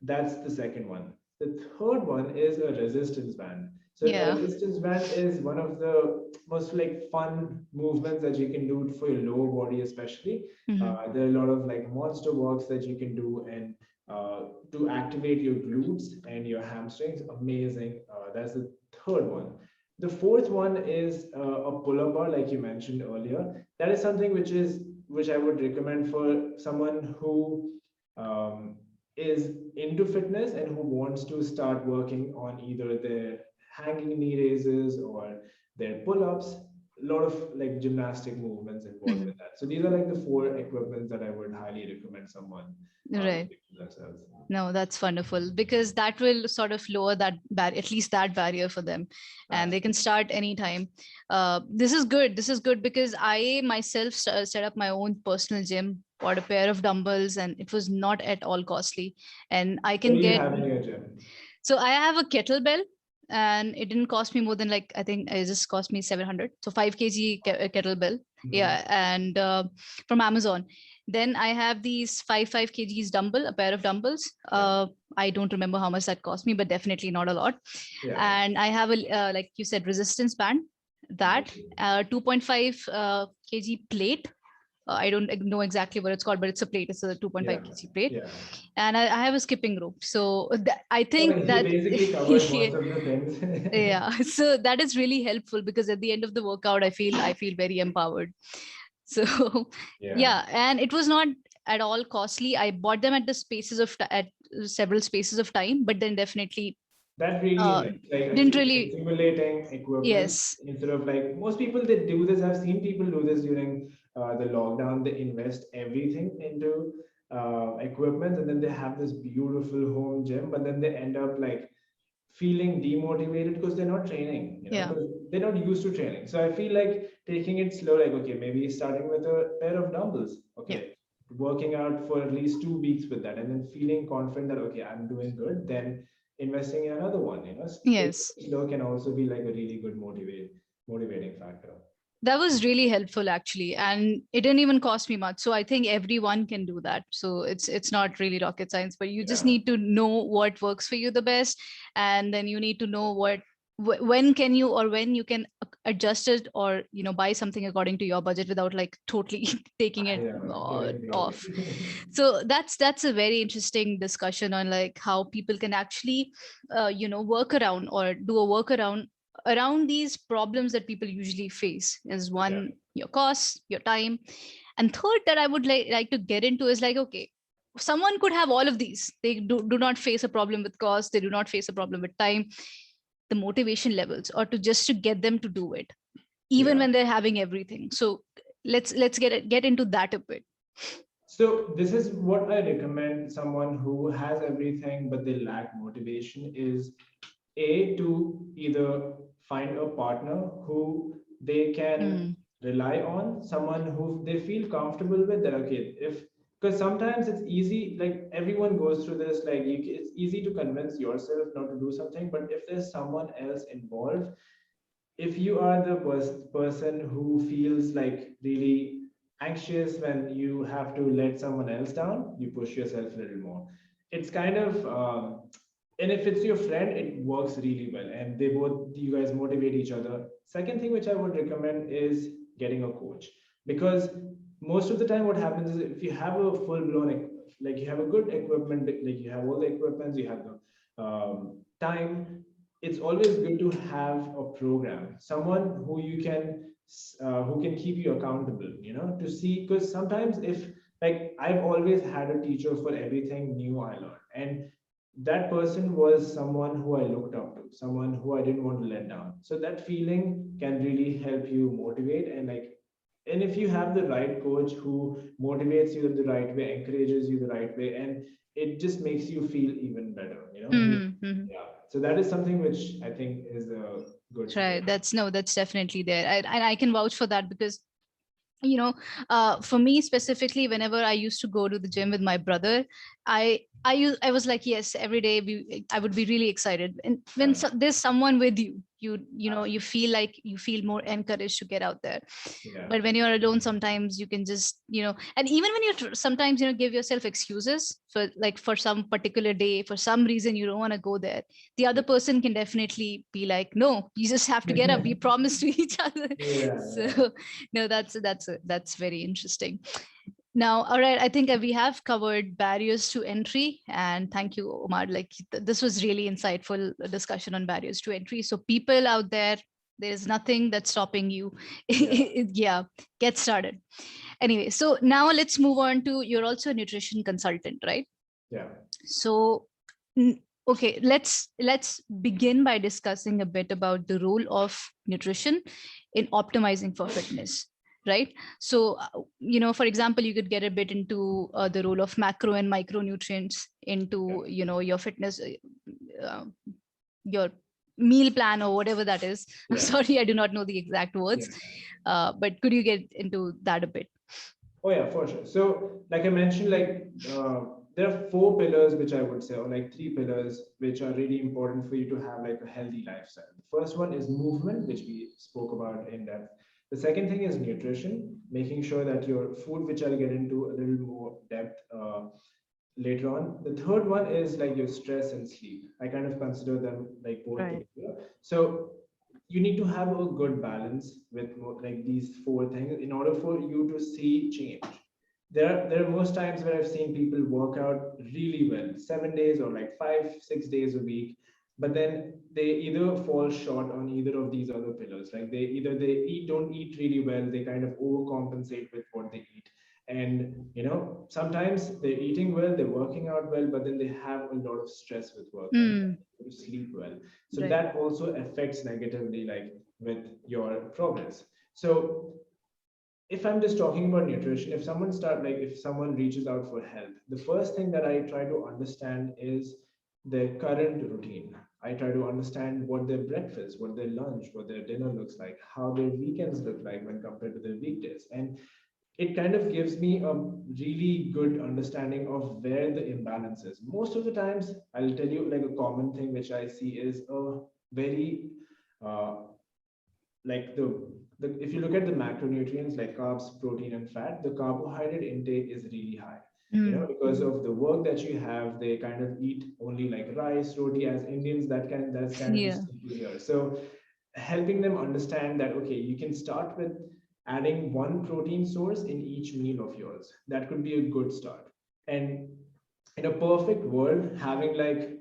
that's the second one. The third one is a resistance band. So a Yeah. resistance band is one of the most like fun movements that you can do for your lower body, especially. Mhm. There are a lot of like monster walks that you can do, and to activate your glutes and your hamstrings. Amazing. That's the third one. The fourth one is a pull-up bar, like you mentioned earlier. That is something which I would recommend for someone who um, is into fitness and who wants to start working on either their hanging knee raises or their pull-ups. A lot of like gymnastic movements involved Mhm. with that. So these are like the four equipments that I would highly recommend someone Right. looking for themselves. No, that's wonderful because that will sort of lower that at least that barrier for them, and they can Absolutely. start anytime. This is good. This is good because I myself set up my own personal gym, bought a pair of dumbbells, and it was not at all costly. And I What can do you get, have in your gym? so I have a kettlebell, and it didn't cost me more than, like, I think it just cost me 700. So 5 kg kettlebell. Mhm. Yeah. And from Amazon. Then I have these 5 kgs dumbbell, a pair of dumbbells. Yeah. I don't remember how much that cost me, but definitely not a lot. Yeah. And I have a, like you said, resistance band, that Amazing. 2.5 kg plate. I don't know exactly what it's called, but it's a plate. It's a 2.5 Yeah. kg plate. Yeah. And I have a skipping rope. So I think Okay, you that, basically covered most of the things. yeah, so that is really helpful because at the end of the workout, I feel very empowered. So Yeah. yeah, and it was not at all costly. I bought them at the spaces of at several spaces of time, but then definitely That really uh helps. Like didn't really. simulating equipment Yes. instead of like most people they do this. I've seen people do this during the lockdown. They invest everything into equipment, and then they have this beautiful home gym, but then they end up like feeling demotivated because they're not training, Yeah. because they're not used to training. So I feel like taking it slow, like, okay, maybe starting with a pair of dumbbells, Yeah. okay, working out for at least 2 weeks with that, and then feeling confident that, okay, I'm doing good, then investing in another one, taking Yes. it slow can also be like a really good motivating factor. That was really helpful actually, and it didn't even cost me much. So I think everyone can do that. So it's not really rocket science, but you just Yeah. need to know what works for you the best, and then you need to know when can you, or when you can adjust it, or buy something according to your budget without like totally taking it Yeah, getting off. it. So that's a very interesting discussion on like how people can actually work around or do a workaround around these problems that people usually face. Is Yeah. one, your costs, your time, and third that I would like to get into is like, okay, someone could have all of these. They do not face a problem with cost, they do not face a problem with time, the motivation levels, or to just to get them to do it even Yeah. when they're having everything. So let's get into that a bit. So this is what I recommend someone who has everything but they lack motivation is a to either find a partner who they can Mm, rely on, someone who they feel comfortable with, that okay, if because sometimes it's easy, like everyone goes through this, like it's easy to convince yourself not to do something, but if there's someone else involved, if you are the person who feels like really anxious when you have to let someone else down, you push yourself a little more. It's kind of and if it's your friend, it works really well, and you guys motivate each other. Second thing which I would recommend is getting a coach, because most of the time what happens is if you have a full blown, like you have a good equipment, like you have all the equipment, you have the time, it's always good to have a program, someone who can keep you accountable, to see, because sometimes if like I've always had a teacher for everything new I learned, and that person was someone who I looked up to, someone who I didn't want to let down. So that feeling can really help you motivate, and like, and if you have the right coach who motivates you in the right way, encourages you the right way, and it just makes you feel even better, you know. Mm-hmm. Yeah. So that is something which I think is a good Right. support. That's no, that's definitely there. And I can vouch for that because you know for me specifically, whenever I used to go to the gym with my brother, I was like, yes, every day I would be really excited, and when Yeah. there's someone with you, you know, you Absolutely. feel like you feel more encouraged to get out there. Yeah. But when you're alone, sometimes you can just, you know, and even when you sometimes, you know, give yourself excuses for like for some particular day, for some reason you don't want to go there, the other person can definitely be like, no, you just have to get up, we promise to each other. Yeah. Yeah. So no, that's very interesting. Now, all right, I think we have covered barriers to entry, and thank you, Omar. Like this was really insightful discussion on barriers to entry. So people out there, there is nothing that's stopping you. Yeah. Yeah, get started. Anyway, so now let's move on to, you're also a nutrition consultant, right? Yeah. So okay, let's begin by discussing a bit about the role of nutrition in optimizing for fitness, right? So you know, for example, you could get a bit into the role of macro and micronutrients Yeah. into, you know, your fitness, uh, your meal plan or whatever that is. I'm Yeah. sorry, I do not know the exact Yeah. words, but could you get into that a bit? Oh yeah, for sure. So, like I mentioned, like there are four pillars which I would say, or like three pillars which are really important for you to have like a healthy lifestyle. The first one is movement, which we spoke about in depth. The second thing is nutrition, making sure that your food, which I'll get into a little more depth later on. The third one is like your stress and sleep. I kind of consider them like both Right. together. So you need to have a good balance with like these four things in order for you to see change. There are most times where I've seen people work out really well, 7 days or like 5 6 days a week, but then they either fall short on either of these other pillars. Like they eat don't eat really well, they kind of overcompensate with what they eat. And you know, sometimes they're eating well, they're working out well, but then they have a lot of stress with work and Mm, to sleep well. So right. that also affects negatively like with your progress. So if I'm just talking about nutrition, if someone reaches out for help, the first thing that I try to understand is their current routine. I try to understand what their breakfast, what their lunch, what their dinner looks like, how their weekends look like when compared to their weekdays. And it kind of gives me a really good understanding of where the imbalance is. Most of the times, I'll tell you like a common thing which I see is a very uh, like the if you look at the macronutrients like carbs, protein, and fat, the carbohydrate intake is really high. You know, Mm, because of the work that you have, they kind of eat only like rice, roti. As Indians, that's kind of a yeah. staple here. So helping them understand that okay, you can start with adding one protein source in each meal of yours. That could be a good start. And in a perfect world, having like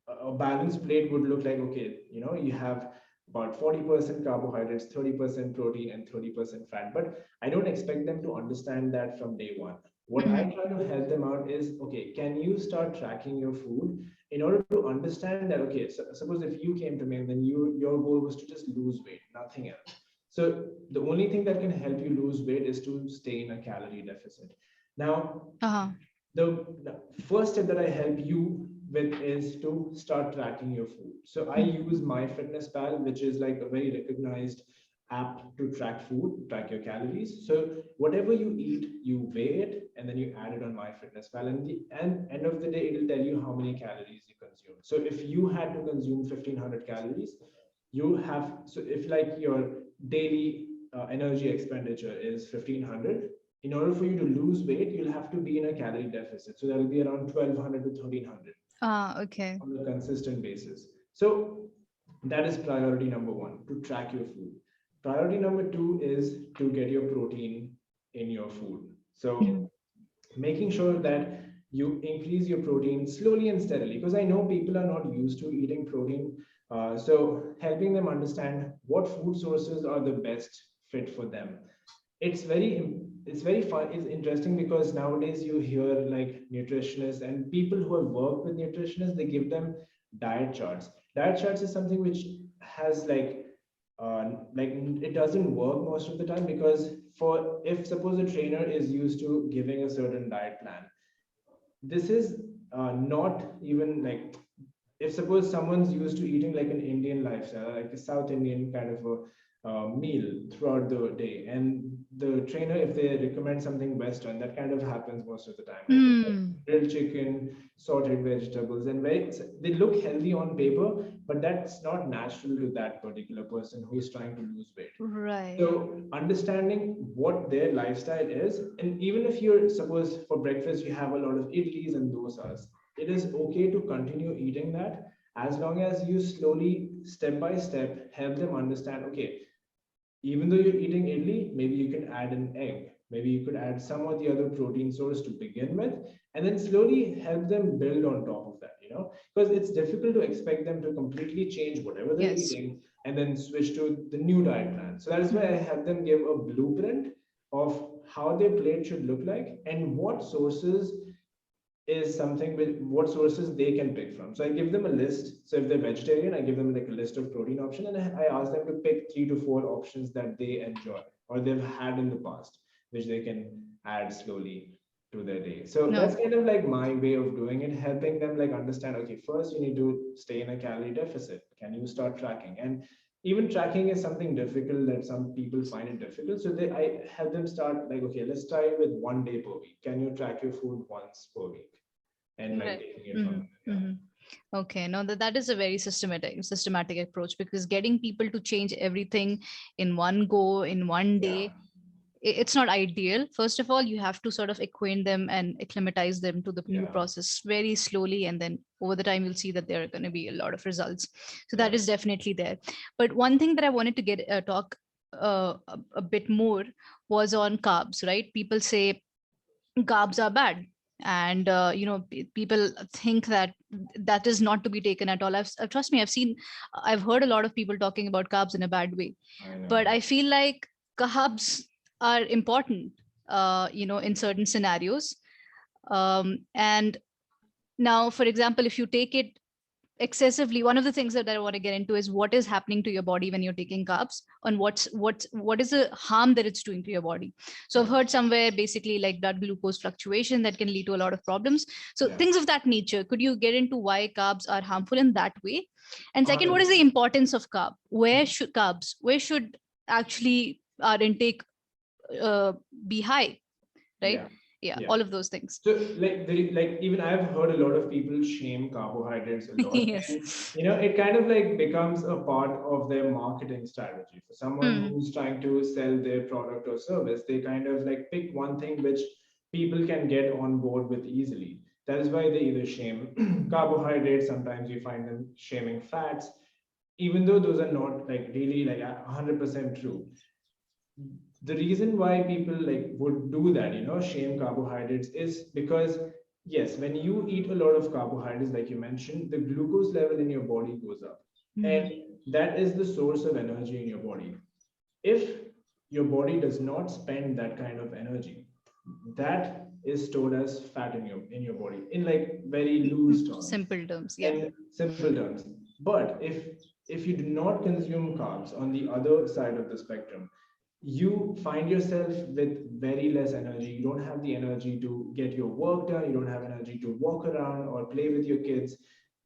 a balanced plate would look like okay, you know, you have about 40% carbohydrates, 30% protein, and 30% fat. But I don't expect them to understand that from day one. What I Mm, try to help them out is okay, can you start tracking your food in order to understand that okay, so suppose if you came to me and then your goal was to just lose weight, nothing else. So the only thing that can help you lose weight is to stay in a calorie deficit. Now, uh-huh. the first step that I help you with is to start tracking your food. So I Mm, use MyFitnessPal, which is like a very recognized app to track food, track your calories. So whatever you eat, you weigh it and then you add it on MyFitnessPal. And the end of the day, it'll tell you how many calories you consume. So if you had to consume 1500 calories, you have, so if like your daily energy expenditure is 1500, in order for you to lose weight, you'll have to be in a calorie deficit. So that'll be around 1200 to 1300 okay. on a consistent basis. So that is priority number one, to track your food. Priority number two is to get your protein in your food. Mm, So making sure that you increase your protein slowly and steadily, because I know people are not used to eating protein. So helping them understand what food sources are the best fit for them. it's very fun, it's interesting, because nowadays you hear like nutritionists and people who have worked with nutritionists, they give them diet charts is something which has like it doesn't work most of the time, because for if suppose a trainer is used to giving a certain diet plan, this is not even like, if suppose someone's used to eating like an Indian lifestyle, like a South Indian kind of a meal throughout the day, and the trainer, if they recommend something Western, that kind of happens most of the time. Like Hmm. grilled chicken, sorted vegetables, and they look healthy on paper, but that's not natural to that particular person who is trying to lose weight. Right. So understanding what their lifestyle is, and even if you're suppose for breakfast you have a lot of idlis and dosas, it is okay to continue eating that, as long as you slowly, step by step, help them understand. Okay, even though you're eating idli, maybe you can add an egg. Maybe you could add some of the other protein source to begin with, and then slowly help them build on top of that, because it's difficult to expect them to completely change whatever they're Yes. eating and then switch to the new diet plan. So that is why I Mhm. have them give a blueprint of how their plate should look like and what sources is something with what sources they can pick from. So I give them a list. So if they're vegetarian, I give them like a list of protein options, and I ask them to pick 3 to 4 options that they enjoy or they've had in the past, which they can add slowly to their day. So that's No. kind of like my way of doing it, helping them like understand, okay, first you need to stay in a calorie deficit. Can you start tracking? And even tracking is something difficult that some people find it difficult. So I have them start like, okay, let's try with 1 day per week. Can you track your food once per week? And like Right. taking it from Hmm. there. Yeah. Hmm. Okay, now that is a very systematic approach, because getting people to change everything in one go in one Yeah. day, it's not ideal. First of all, you have to sort of acquaint them and acclimatize them to the new Yeah. process very slowly, and then over the time you'll see that there are going to be a lot of results. So that Yeah. is definitely there. But one thing that I wanted to get talk a bit more was on carbs, right? People say carbs are bad, and people think that that is not to be taken at all. Trust me, I've heard a lot of people talking about carbs in a bad way, I but know. I feel like carbs are important in certain scenarios. And now, for example, if you take it excessively, one of the things that I want to get into is what is happening to your body when you're taking carbs, and what is the harm that it's doing to your body. So I've Yeah. heard somewhere basically like blood glucose fluctuation that can lead to a lot of problems. So Yeah. things of that nature, could you get into why carbs are harmful in that way? And second, what is the 100%. importance of where should actually our intake uh, be high, right? Yeah. Yeah, Yeah. all of those things. So like even I've heard a lot of people shame carbohydrates a lot, and Yes. it kind of like becomes a part of their marketing strategy. For someone Hmm. who's trying to sell their product or service, they kind of like pick one thing which people can get on board with easily. That is why they either shame carbohydrates. Sometimes you find them shaming fats, even though those are not like really like 100% true. The reason why people like would do that, shame carbohydrates, is because yes, when you eat a lot of carbohydrates, like you mentioned, the glucose level in your body goes up, Hmm. and that is the source of energy in your body. If your body does not spend that kind of energy, that is stored as fat in your body, in like very loose terms, Simple terms, yeah. in simple terms. But if you do not consume carbs on the other side of the spectrum, you find yourself with very less energy. You don't have the energy to get your work done. You don't have energy to walk around or play with your kids.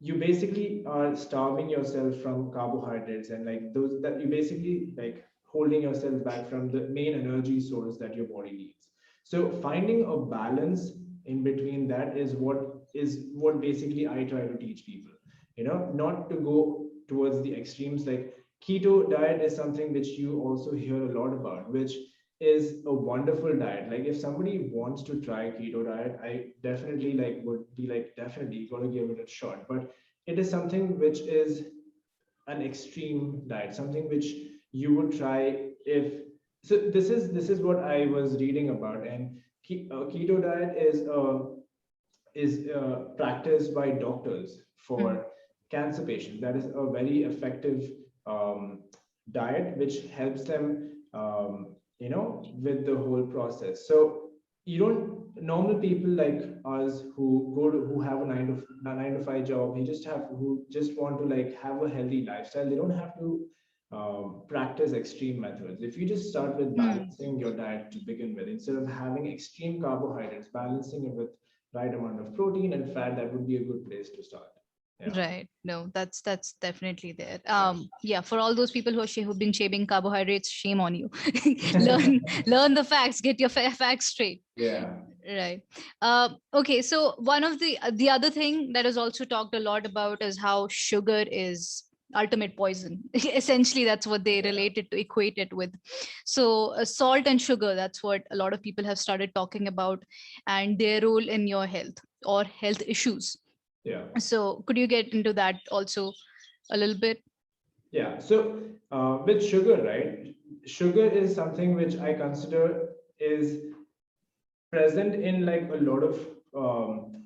You basically are starving yourself from carbohydrates, and like those that you basically like holding yourself back from the main energy source that your body needs. So finding a balance in between that is what basically I try to teach people. Not to go towards the extremes. Like keto diet is something which you also hear a lot about, which is a wonderful diet. Like if somebody wants to try keto diet, I definitely like would be like definitely going to give it a shot. But it is something which is an extreme diet, something which you would try if. So this is what I was reading about, and keto diet is practiced by doctors Mm. for cancer patients. That is a very effective diet which helps them with the whole process. So you don't normal people like us who have a 9 to 5 job, who just want to like have a healthy lifestyle. They don't have to practice extreme methods. If you just start with Hmm. balancing your diet to begin with, instead of having extreme carbohydrates, balancing it with right amount of protein and fat, that would be a good place to start. Yeah. Right. No, that's definitely there. Yeah, for all those people who've been shaming carbohydrates, shame on you. Learn the facts, get your facts straight. Yeah. Right. Okay. So one of the other thing that is also talked a lot about is how sugar is ultimate poison. Essentially, that's what they Yeah. relate it to, equate it with. So salt and sugar, that's what a lot of people have started talking about, and their role in your health or health issues. Yeah. So could you get into that also a little bit? Yeah. So with sugar, right? Sugar is something which I consider is present in like a lot of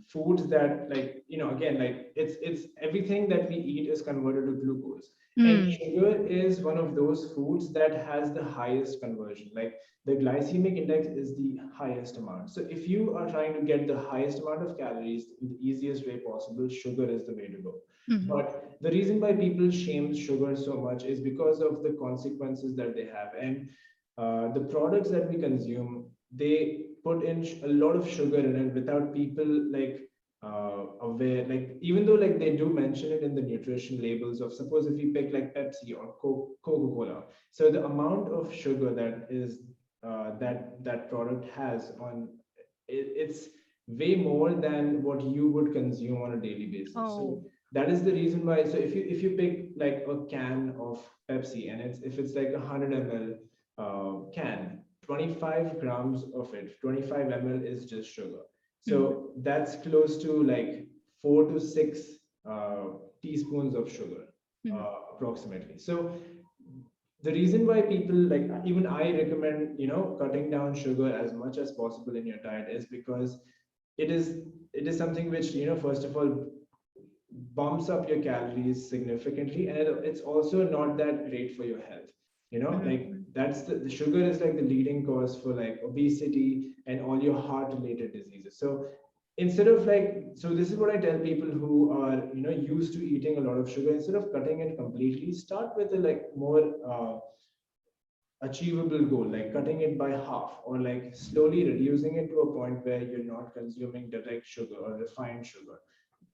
foods that, like, again, like it's everything that we eat is converted to glucose, and Hmm. sugar is one of those foods that has the highest conversion. Like the glycemic index is the highest amount. So if you are trying to get the highest amount of calories in the easiest way possible, sugar is the way to go. Mhm. But the reason why people shame sugar so much is because of the consequences that they have. And the products that we consume, they put in a lot of sugar in it without people like aware. Like even though like they do mention it in the nutrition labels of, suppose if you pick like Pepsi or Coca-Cola, so the amount of sugar that is that product has on it's way more than what you would consume on a daily basis. So Oh. that is the reason why. So if you pick like a can of Pepsi, and if it's like 100 ml can, 25 grams of it, 25 ml is just sugar. Mhm. So that's close to like 4 to 6 uh, teaspoons of sugar, Mhm. approximately. So the reason why people, like, even I recommend, cutting down sugar as much as possible in your diet is because it is it is something which, first of all, bumps up your calories significantly, and it's also not that great for your health. Mhm. Like that's the sugar is like the leading cause for like obesity and all your heart related diseases. So instead of like, so this is what I tell people who are, used to eating a lot of sugar. Instead of cutting it completely, start with a like more achievable goal, like cutting it by half, or like slowly reducing it to a point where you're not consuming direct sugar or refined sugar.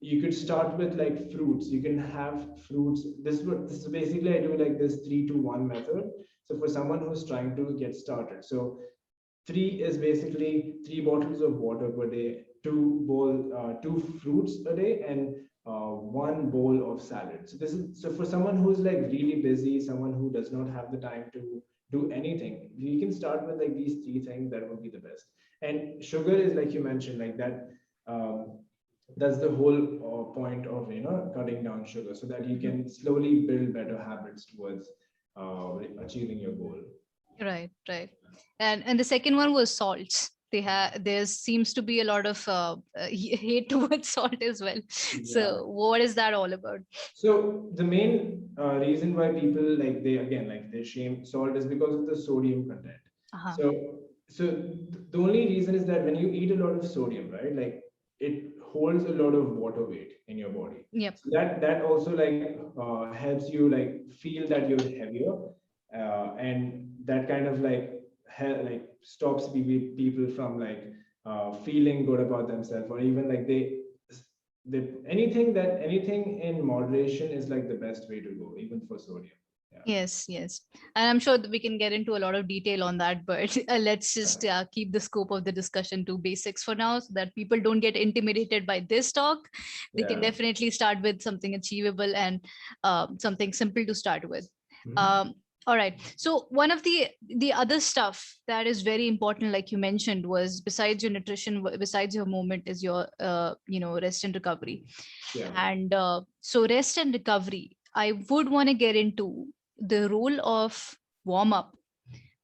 You could start with like fruits. You can have fruits. This is basically, I do like this 3 to 1 method. So for someone who's trying to get started, so three is basically 3 bottles of water per day, two fruits a day, and 1 bowl of salad. So this is, so for someone who's like really busy, someone who does not have the time to do anything, we can start with like these 3 things. That would be the best. And sugar is, like you mentioned, like that. That's the whole point of, cutting down sugar, so that you Mhm. can slowly build better habits towards achieving your goal. Right, right. And the second one was salts. There seems to be a lot of hate towards salt as well. Yeah. So what is that all about? So the main reason why people, like, they again, like, they shame salt is because of the sodium content. Uh-huh. So the only reason is that when you eat a lot of sodium, right, like, it holds a lot of water weight in your body. Yep. So that also like helps you like feel that you're heavier, and that kind of like like stops people from like feeling good about themselves, or even like anything in moderation is like the best way to go, even for sodium. Yeah. Yes, yes. And I'm sure that we can get into a lot of detail on that, but let's Yeah. just keep the scope of the discussion to basics for now so that people don't get intimidated by this talk. They can Yeah. definitely start with something achievable and something simple to start with. Mhm. Um, all right. So one of the other stuff that is very important, like you mentioned, was besides your nutrition, besides your movement, is your rest and recovery. Yeah. And so rest and recovery, I would want to get into the role of warm up,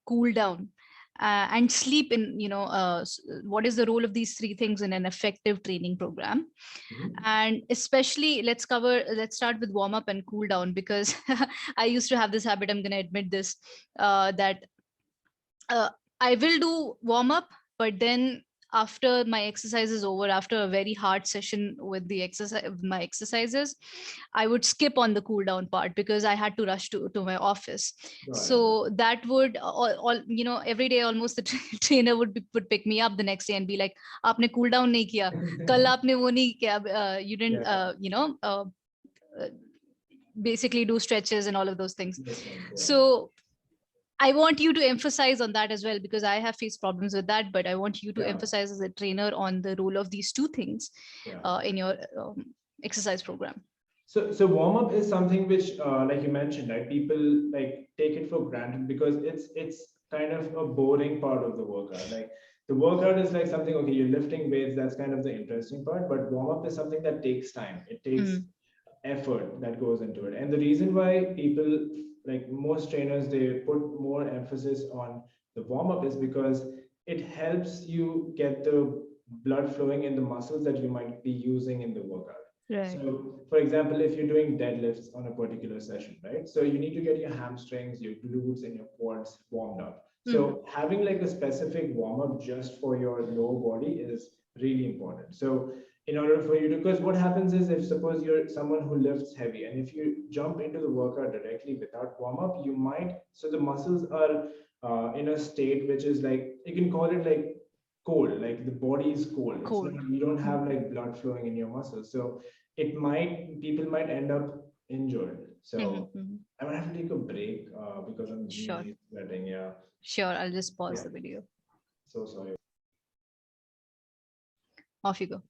cool down, and sleep in, what is the role of these three things in an effective training program. Mhm. And especially let's start with warm up and cool down, because I used to have this habit, I'm going to admit this, that uh, I will do warm up, but then after my exercise is over, after a very hard session with the exercise, my exercises, I would skip on the cool down part because I had to rush to my office. Got it. So that would all every day almost the trainer would pick me up the next day and be like, "आपने cool down नहीं किया, कल आपने वो नहीं किया, you didn't Yeah, uh, basically do stretches and all of those things." makes sense. Yeah, So I want you to emphasize on that as well because I have faced problems with that. But I want you to yeah, emphasize as a trainer on the role of these two things yeah. in your exercise program. So warm up is something which, like you mentioned, right? People like take it for granted because it's kind of a boring part of the workout. Like the workout is like something, okay, you're lifting weights, that's kind of the interesting part, but warm up is something that takes time. It takes Mm, effort that goes into it. And the reason why people, like most trainers, they put more emphasis on the warm up is because it helps you get the blood flowing in the muscles that you might be using in the workout. right. So, for example, if you're doing deadlifts on a particular session, right? So you need to get your hamstrings, your glutes, and your quads warmed up. Mm, So having like a specific warm up just for your lower body is really important. So in order for you to, because what happens is if suppose you're someone who lifts heavy and if you jump into the workout directly without warm up, you might, so the muscles are in a state which is like, you can call it like cold, like the body is cold. It's not, cold. you don't have Mm, like blood flowing in your muscles. So it might, people might end up injured. mhm, So mhm. I might have to take a break because I'm Sure, really sweating. Yeah. sure. I'll just pause Yeah. the video. So sorry. Off you go.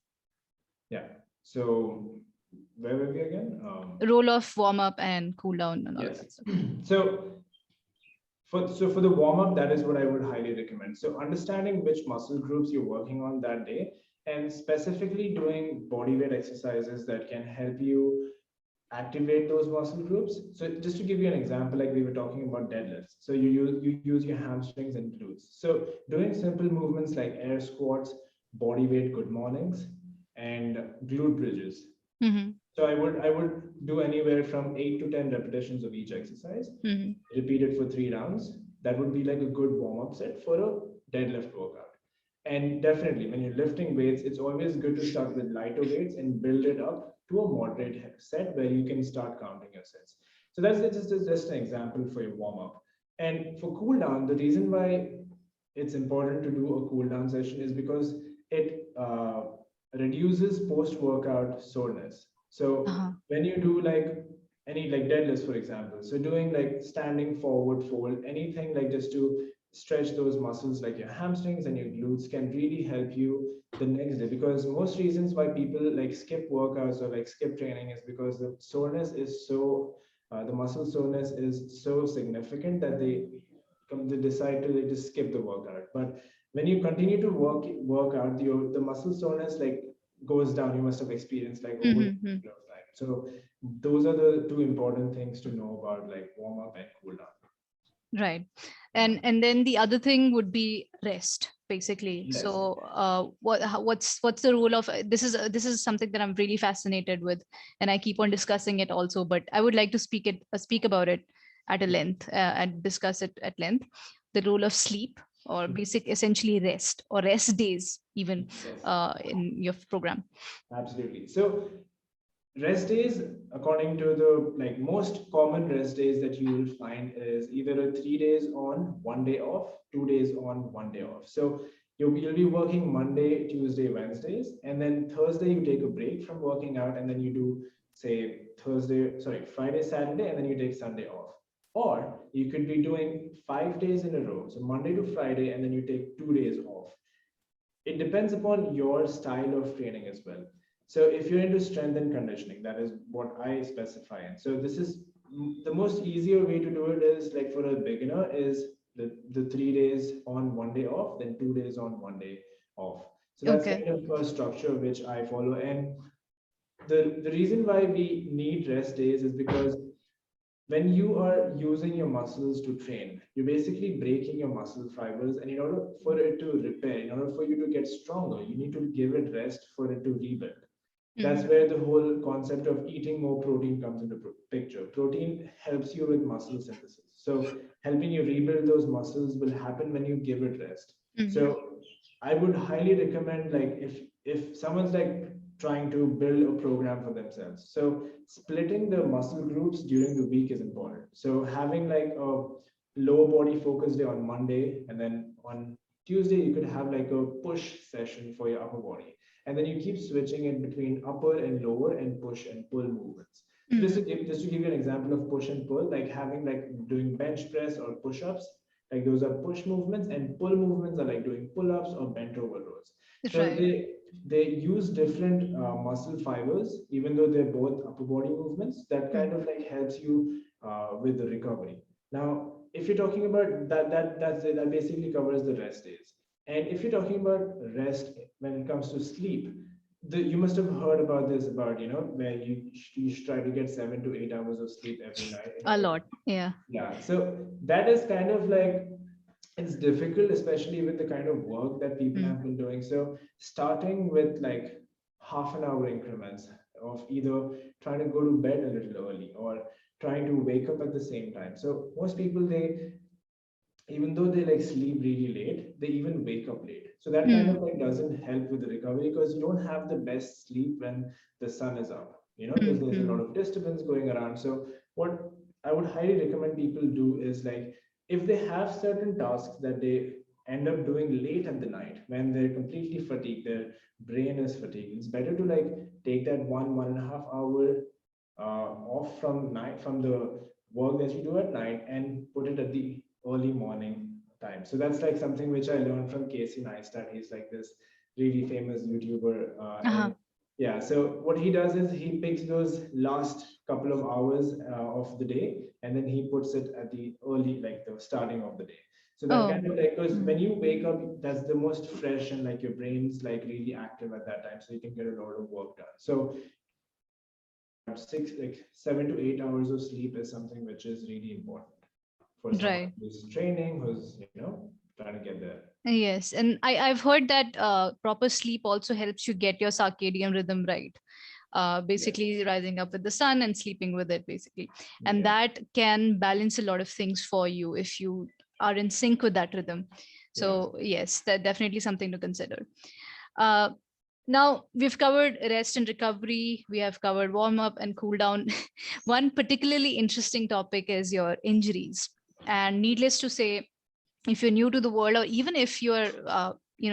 Yeah. So where were we again? Role of warm up and cool down and all of Yes. that stuff. So for the warm up, that is what I would highly recommend. So understanding which muscle groups you're working on that day, and specifically doing body weight exercises that can help you activate those muscle groups. So just to give you an example, like we were talking about deadlifts. So you use your hamstrings and glutes. So doing simple movements like air squats, body weight good mornings, and glute bridges. Mm-hmm, So I would do anywhere from 8 to 10 repetitions of each exercise, mm-hmm, repeat it for 3 rounds. That would be like a good warm-up set for a deadlift workout. And definitely, when you're lifting weights, it's always good to start with lighter weights and build it up to a moderate set where you can start counting your sets. So that's just an example for your warm-up. And for cool down, the reason why it's important to do a cool down session is because it reduces post-workout soreness. So uh-huh. when you do like any like deadlifts, for example, so doing like standing forward fold, anything like just to stretch those muscles like your hamstrings and your glutes can really help you the next day. Because most reasons why people like skip workouts or like skip training is because the soreness is so the muscle soreness is so significant that they decide to just skip the workout. But when you continue to work out, the muscle soreness like goes down. You must have experienced like over the Mm-hmm. period of time. So those are the two important things to know about like warm up and cool down. Right. Yeah. And then the other thing would be rest, basically. Yes. So what's the role of this is something that I'm really fascinated with, and I keep on discussing it also, but I would like to speak about it at a length and discuss it at length. The role of sleep, or basic essentially rest, or rest days even, Yes. in your program. Absolutely. So rest days, according to the like most common rest days that you will find is either a 3 days on, 1 day off, 2 days on, 1 day off. So you'll be working Monday, Tuesday, Wednesdays, and then Thursday you take a break from working out, and then you do say Friday, Saturday, and then you take Sunday off. Or you could be doing 5 days in a row, so Monday to Friday, and then you take 2 days off. It depends upon your style of training as well. So if you're into strength and conditioning, that is what I specify in. So this is the most easier way to do it is like for a beginner is the 3 days on, 1 day off, then 2 days on, 1 day off. So that's Okay. kind of a structure which I follow. And the reason why we need rest days is because when you are using your muscles to train, you're basically breaking your muscle fibers. And in order for it to repair, in order for you to get stronger, you need to give it rest for it to rebuild. That's Mm-hmm. where the whole concept of eating more protein comes into picture. Protein helps you with muscle synthesis. So helping you rebuild those muscles will happen when you give it rest. Mm-hmm. So I would highly recommend, like, if someone's like trying to build a program for themselves, so splitting the muscle groups during the week is important. So having like a lower body focus day on Monday, and then on Tuesday you could have like a push session for your upper body, and then you keep switching it between upper and lower and push and pull movements. So just to give you an example of push and pull, like having like doing bench press or push-ups, like those are push movements, and pull movements are like doing pull-ups or bent over rows. So Right. they use different muscle fibers, even though they're both upper body movements. That kind of like helps you with the recovery. Now, if you're talking about that basically covers the rest days. And if you're talking about rest when it comes to sleep, you must have heard about this, about where you should try to get 7 to 8 hours of sleep every night in A order. lot. Yeah. Yeah, so that is kind of like, it's difficult, especially with the kind of work that people Mm. have been doing. So starting with like half an hour increments of either trying to go to bed a little early or trying to wake up at the same time. So most people, they, even though they like sleep really late, they even wake up late. So that kind Mm. of like doesn't help with the recovery, because you don't have the best sleep when the sun is up, because there's a lot Mm. of disturbance going around. So what I would highly recommend people do is, like, if they have certain tasks that they end up doing late at the night when they're completely fatigued, their brain is fatigued, it's better to like take that 1.5 hour off from the work that you do at night and put it at the early morning time. So that's like something which I learned from Casey Neistat. He's like this really famous YouTuber, Uh-huh. and yeah. So what he does is he picks those last couple of hours of the day, and then he puts it at the early, like the starting of the day. So that Oh. kind of like, because Mm. when you wake up, that's the most fresh, and like your brain's like really active at that time, so you can get a lot of work done. So 7 to 8 hours of sleep is something which is really important for someone Right. who's training, who's trying to get there. Yes, and I've heard that proper sleep also helps you get your circadian rhythm right. Yes. Basically rising up with the sun and sleeping with it, basically, and Yeah. that can balance a lot of things for you if you are in sync with that rhythm. Yeah. So yes, that definitely something to consider. Uh, Now we've covered rest and recovery. We have covered warm up and cool down. One particularly interesting topic is your injuries. And needless to say, if you're new to the world, or even if you're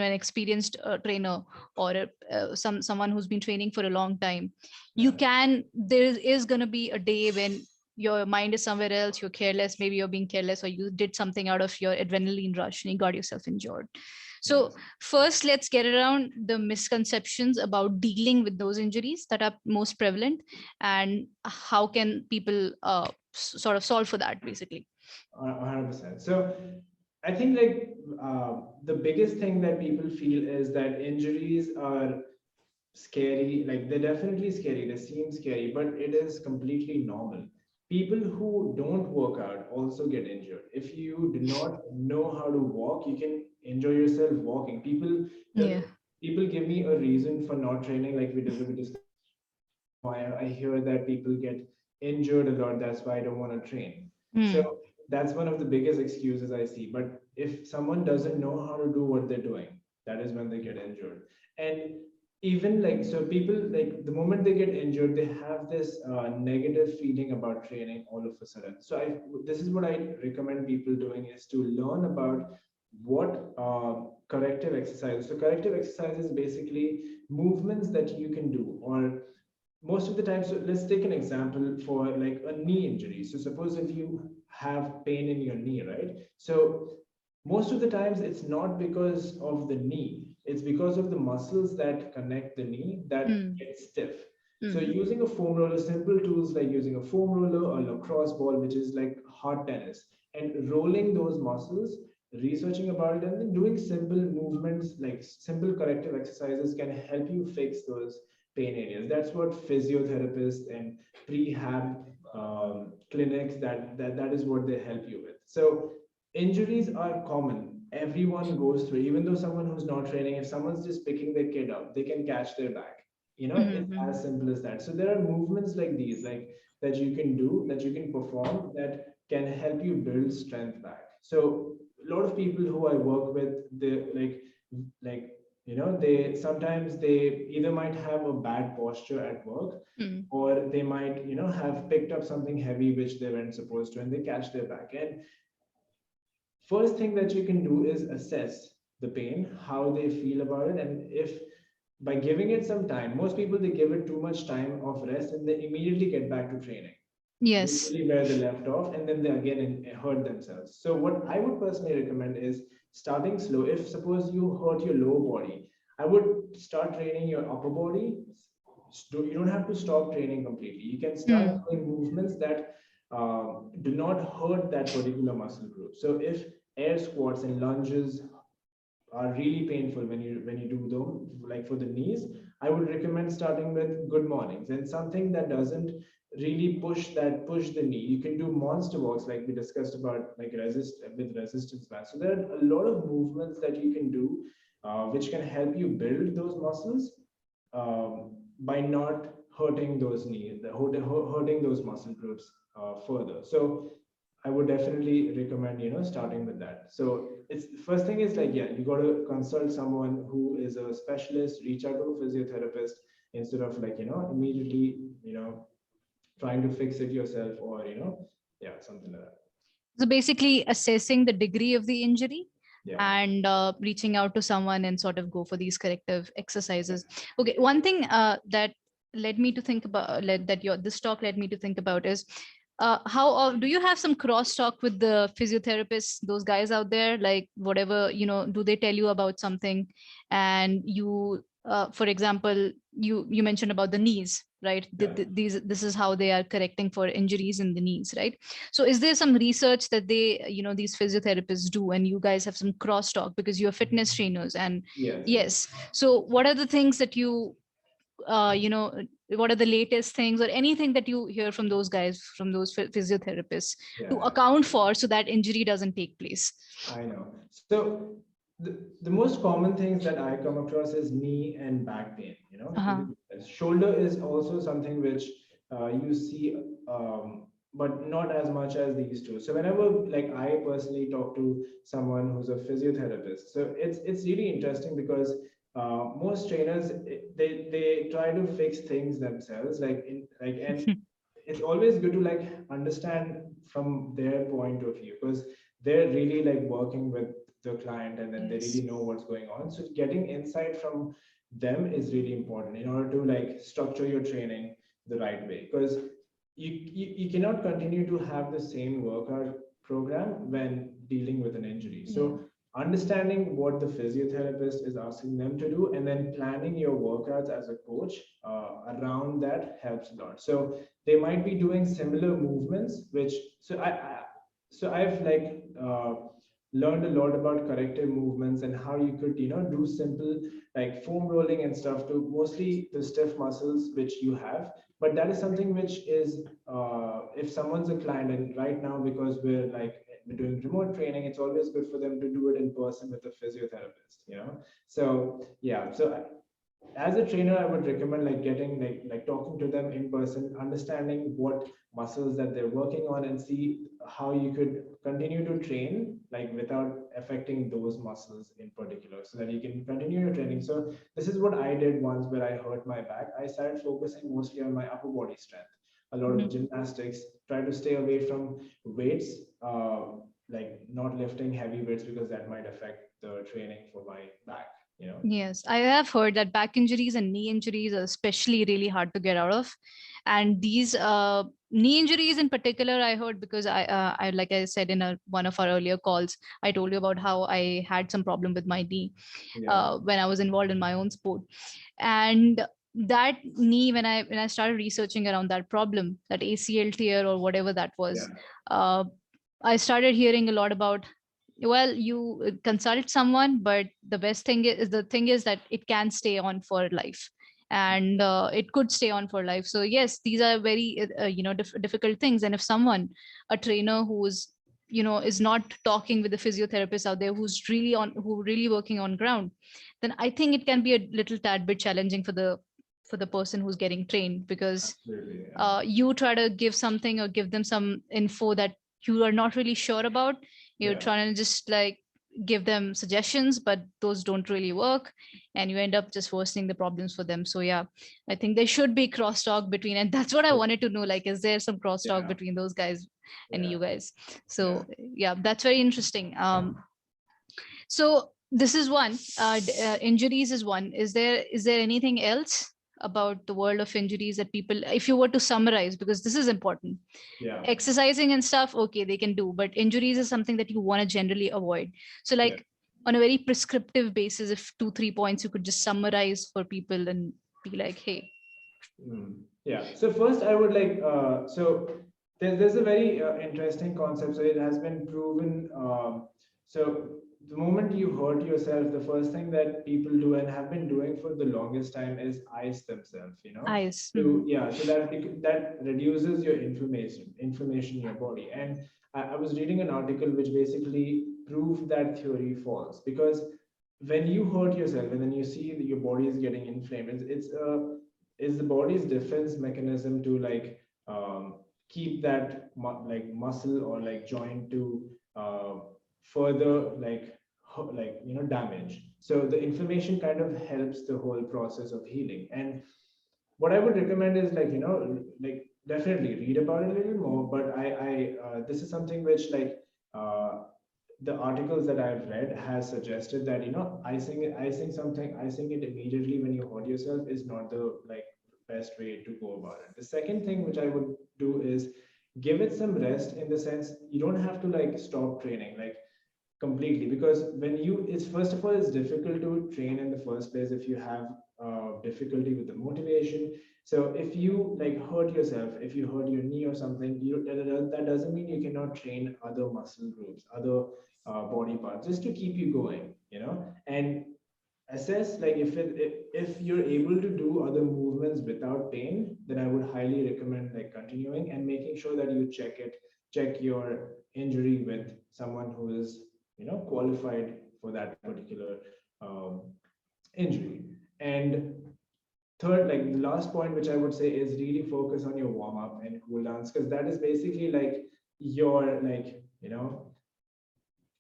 an experienced trainer, or someone who's been training for a long time, Yeah. there is going to be a day when your mind is somewhere else, you're careless, maybe you're being careless, or you did something out of your adrenaline rush and you got yourself injured. So Yes. first, let's get around the misconceptions about dealing with those injuries that are most prevalent, and how can people sort of solve for that, basically. 100%. So I think, like, the biggest thing that people feel is that injuries are scary. Like, they're definitely scary, they seem scary, but it is completely normal. People who don't work out also get injured. If you do not know how to walk, you can enjoy yourself walking. Yeah. People give me a reason for not training, like we discussed. I hear that people get injured a lot, that's why I don't want to train. So Hmm. that's one of the biggest excuses I see. But if someone doesn't know how to do what they're doing, that is when they get injured. And even like, so people, like, the moment they get injured, they have this negative feeling about training all of a sudden. So this is what I recommend people doing, is to learn about what corrective exercises. So corrective exercises basically movements that you can do, or most of the time. So let's take an example for like a knee injury. So suppose if you have pain in your knee, right? So most of the times it's not because of the knee, it's because of the muscles that connect the knee that Hmm. get stiff. So Hmm. using a foam roller, simple tools like using a foam roller or lacrosse ball, which is like hard tennis, and rolling those muscles, researching about it, and then doing simple movements like simple corrective exercises can help you fix those pain areas. That's what physiotherapists and prehab clinics, that is what they help you with. So injuries are common. Everyone goes through, even though someone who's not training, if someone's just picking their kid up, they can catch their back. It's Hmm. as simple as that. So there are movements like these, like that you can do, that you can perform, that can help you build strength back. So a lot of people who I work with, they like they sometimes they either might have a bad posture at work, Hmm. or they might have picked up something heavy which they weren't supposed to, and they catch their back. And first thing that you can do is assess the pain, how they feel about it, and if by giving it some time, most people they give it too much time of rest and they immediately get back to training Yes. usually where they left off, and then they again hurt themselves. So what I would personally recommend is starting slow. If suppose you hurt your lower body, I would start training your upper body. You don't have to stop training completely. You can start Hmm. doing movements that do not hurt that particular muscle group. So if air squats and lunges are really painful when you do them, like for the knees, I would recommend starting with good mornings and something that doesn't really push the knee. You can do monster walks like we discussed about, like resistance bands. So there are a lot of movements that you can do, which can help you build those muscles, by not hurting those knees, hurting those muscle groups further. So I would definitely recommend, starting with that. So it's first thing is like, yeah, you got to consult someone who is a specialist, reach out to a physiotherapist instead of like, immediately, trying to fix it yourself, or, yeah, something like that. So basically assessing the degree of the injury Yeah. and reaching out to someone and sort of go for these corrective exercises. Okay, one thing that led me to think about that your this talk led me to think about is how do you have some cross talk with the physiotherapists, those guys out there, like whatever, do they tell you about something and you for example, you mentioned about the knees, right? Yeah. This is how they are correcting for injuries in the knees, right? So is there some research that they, these physiotherapists do and you guys have some crosstalk because you're fitness trainers? And Yes. yes, so what are the things that you, what are the latest things or anything that you hear from those guys, from those physiotherapists to Yeah. account for so that injury doesn't take place? I know. So the most common things that I come across is knee and back pain. Uh-huh. Shoulder is also something which you see, but not as much as these two. So whenever, like, I personally talk to someone who's a physiotherapist, so it's really interesting because most trainers, they try to fix things themselves, and it's always good to like understand from their point of view, because they're really like working with the client, and then they Yes. really know what's going on. So getting insight from them is really important in order to like structure your training the right way, because you cannot continue to have the same workout program when dealing with an injury. Yeah. So understanding what the physiotherapist is asking them to do, and then planning your workouts as a coach around that helps a lot. So they might be doing similar movements, which so I've like learned a lot about corrective movements and how you could do simple like foam rolling and stuff to mostly the stiff muscles which you have. But that is something which is, if someone's a client, and right now because we're doing remote training, it's always good for them to do it in person with a physiotherapist. So yeah, so as a trainer, I would recommend like getting like talking to them in person, understanding what muscles that they're working on, and see how you could continue to train like without affecting those muscles in particular, so that you can continue your training. So this is what I did once where I hurt my back. I started focusing mostly on my upper body strength, a lot of Mhm. gymnastics, try to stay away from weights, like not lifting heavy weights, because that might affect the training for my back. Yes, I have heard that back injuries and knee injuries are especially really hard to get out of. And these knee injuries in particular, I heard because I like I said in one of our earlier calls, I told you about how I had some problem with my knee Yeah. when I was involved in my own sport. And that knee, when I started researching around that problem, that ACL tear or whatever that Yeah. was, uh, I started hearing a lot about, well, you consult someone, but the best thing is the thing is that it can stay on for life, and it could stay on for life. So yes, these are very difficult things. And if someone, a trainer who's is not talking with the physiotherapist out there who really working on ground, then I think it can be a little tad bit challenging for the person who's getting trained, because Absolutely. Yeah. you try to give something or give them some info that you are not really sure about. You're Yeah. trying to just like give them suggestions, but those don't really work, and you end up just worsening the problems for them. So yeah, I think there should be crosstalk between, and that's what I wanted to know. Like, is there some crosstalk Yeah. between those guys and Yeah. you guys? Yeah. So yeah, that's very interesting. So this is one. Injuries is one. Is there anything else about the world of injuries that people, if you were to summarize, because this is important, Yeah. exercising and stuff, okay, they can do, but injuries is something that you want to generally avoid. So Yeah. like on a very prescriptive basis, if 2 3 points you could just summarize for people and be like, hey. Yeah. So first, I would like so there's a very interesting concept. So it has been proven. So the moment you hurt yourself, the first thing that people do and have been doing for the longest time is ice themselves. Eyes. To yeah, so that that reduces your inflammation in your body. And I was reading an article which basically proved that theory false, because when you hurt yourself and then you see that your body is getting inflamed, it's the body's defense mechanism to like keep that like muscle or like joint to further like damage. So the inflammation kind of helps the whole process of healing. And what I would recommend is like like definitely read about it a little more. But I this is something which like uh, the articles that I've read has suggested that icing it immediately when you hurt yourself is not the like best way to go about it. The second thing which I would do is give it some rest, in the sense you don't have to like stop training like completely, because when you it's first of all it's difficult to train in the first place if you have difficulty with the motivation. So if you like hurt yourself, if you hurt your knee or something, that doesn't mean you cannot train other muscle groups, other body parts, just to keep you going, and assess like if you're able to do other movements without pain, then I would highly recommend like continuing and making sure that you check your injury with someone who is qualified for that particular um, injury. And third, like the last point which I would say is really focus on your warm up and cool downs, because that is basically like your like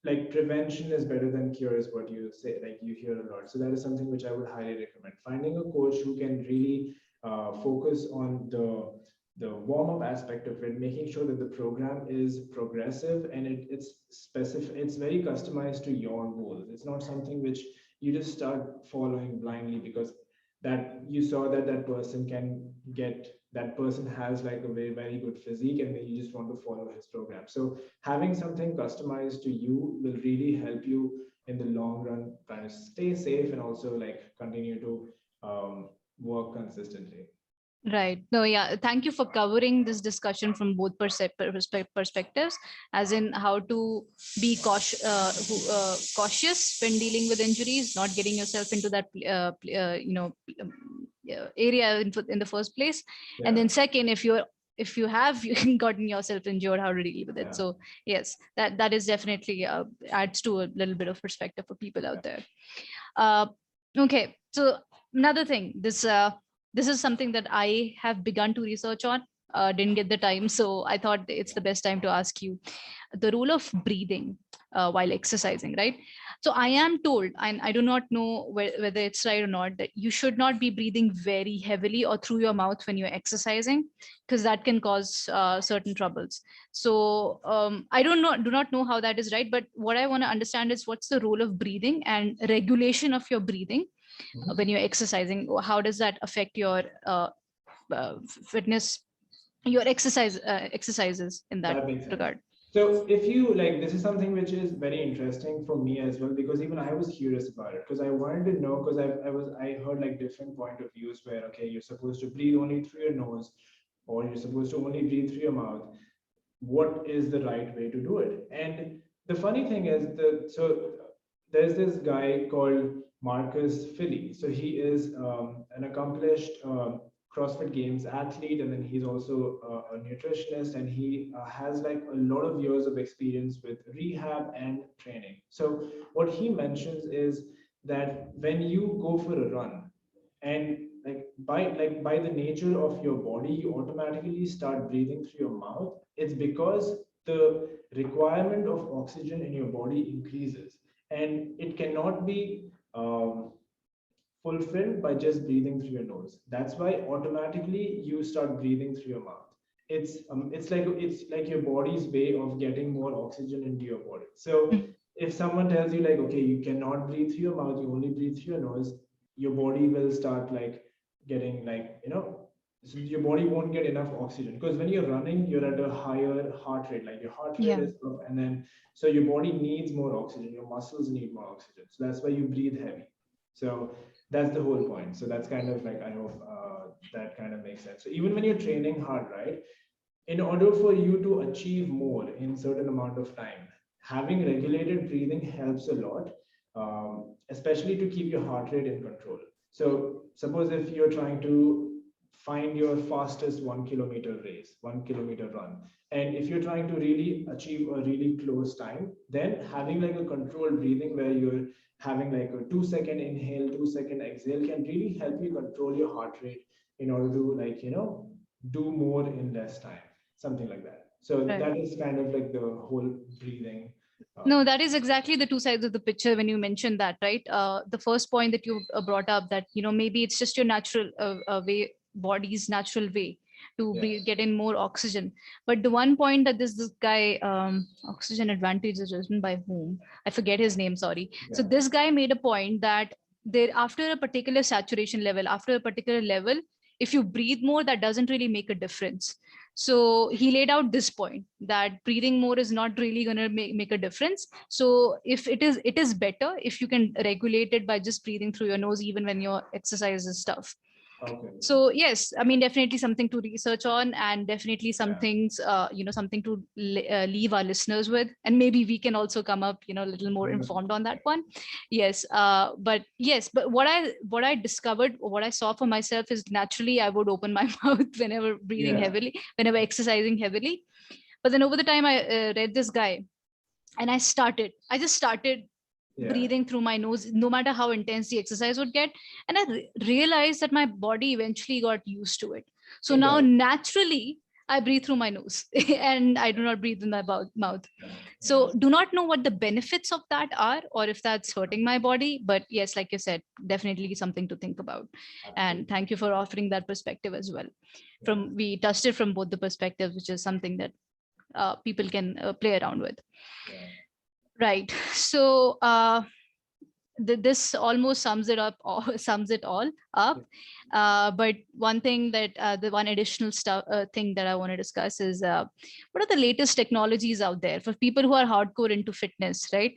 like prevention is better than cure is what you say, like you hear a lot. So that is something which I would highly recommend, finding a coach who can really focus on the warm up aspect of it, making sure that the program is progressive and it's specific, it's very customized to your goals. It's not something which you just start following blindly because that you saw that that person can get, that person has like a very very good physique, and then you just want to follow his program. So having something customized to you will really help you in the long run trying to stay safe and also like continue to work consistently. Right. No, yeah. Thank you for covering this discussion from both perspectives, as in how to be cautious when dealing with injuries, not getting yourself into that, area in the first place. And Yeah. then second, if you have gotten yourself injured, how to deal with it. Yeah. So yes, that is definitely adds to a little bit of perspective for people Yeah. out there. Uh, okay. So another thing, this is something that I have begun to research on. Didn't get the time, so I thought it's the best time to ask you the role of breathing while exercising, right? So I am told, and I do not know whether it's right or not, that you should not be breathing very heavily or through your mouth when you're exercising, because that can cause certain troubles. So I do not know how that is right, but what I want to understand is what's the role of breathing and regulation of your breathing Mhm. when you're exercising. How does that affect your fitness, your exercises in that That makes sense. regard? So if you like, this is something which is very interesting for me as well, because even I was curious about it, because I wanted to know, because I heard like different point of views where okay, you're supposed to breathe only through your nose, or you're supposed to only breathe through your mouth. What is the right way to do it? And the funny thing is that so there's this guy called Marcus Philly. So he is an accomplished CrossFit Games athlete, and then he's also a nutritionist, and he has like a lot of years of experience with rehab and training. So what he mentions is that when you go for a run, and like by the nature of your body, you automatically start breathing through your mouth. It's because the requirement of oxygen in your body increases, and it cannot be fulfilled by just breathing through your nose. That's why automatically you start breathing through your mouth. It's like your body's way of getting more oxygen into your body. So Mm. if someone tells you like, okay, you cannot breathe through your mouth, you only breathe through your nose, your body will start like getting like, so your body won't get enough oxygen, because when you're running you're at a higher heart rate, like your heart rate Yeah. is up, and then so your body needs more oxygen, your muscles need more oxygen, so that's why you breathe heavy. So that's the whole point. So that's kind of like, I hope that kind of makes sense. So even when you're training hard, right, in order for you to achieve more in certain amount of time, having regulated breathing helps a lot, especially to keep your heart rate in control. So suppose if you're trying to find your fastest 1 kilometer race, 1 kilometer run, and if you're trying to really achieve a really close time, then having like a controlled breathing where you're having like a 2 second inhale, 2 second exhale can really help you control your heart rate in order to like, do more in less time, something like that. So Right. that is kind of like the whole breathing. No, that is exactly the two sides of the picture when you mentioned that, right? The first point that you brought up, that maybe it's just your natural way, body's natural way to breathe, Yes. get in more oxygen. But the one point that this guy, Oxygen Advantage is written by whom? I forget his name. Sorry. So Yeah. this guy made a point that there, after a particular saturation level, after a particular level, if you breathe more, that doesn't really make a difference. So he laid out this point that breathing more is not really going to make a difference. So if it is better if you can regulate it by just breathing through your nose even when your exercise is tough. Okay. So yes, I mean, definitely something to research on, and definitely some Yeah. things, something to leave our listeners with, and maybe we can also come up, a little more informed on that one. Yes, but what I discovered, what I saw for myself is naturally I would open my mouth whenever breathing Yeah. heavily, whenever exercising heavily. But then over the time, I read this guy, and I just started Yeah. breathing through my nose no matter how intense the exercise would get, and I realized that my body eventually got used to it. So It now does. naturally I breathe through my nose and I do not breathe in my mouth. Yeah. So Yes. do not know what the benefits of that are, or if that's hurting my body, but yes, like you said, definitely something to think about. And Absolutely. thank you for offering that perspective as well. Yeah. From We touched it from both the perspectives, which is something that people can play around with. Yeah. Right. So this almost sums it up, or sums it all up. But one thing that the one additional stuff thing that I want to discuss is what are the latest technologies out there for people who are hardcore into fitness, right?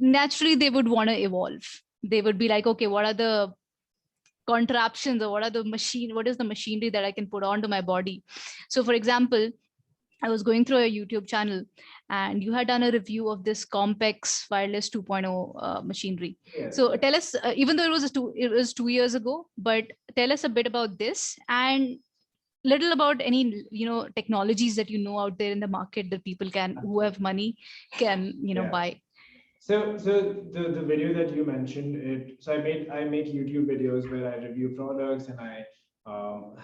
Naturally, they would want to evolve. They would be like, okay, what are the contraptions, or what is the machinery that I can put onto my body? So for example, I was going through a YouTube channel, and you had done a review of this Compex Wireless 2.0 machinery. Yes. So Yes. tell us, even though it was 2 years ago, but tell us a bit about this, and little about any technologies that out there in the market that people can, who have Absolutely. money, can Yeah. buy. So the video that you mentioned, I make YouTube videos where I review products, and I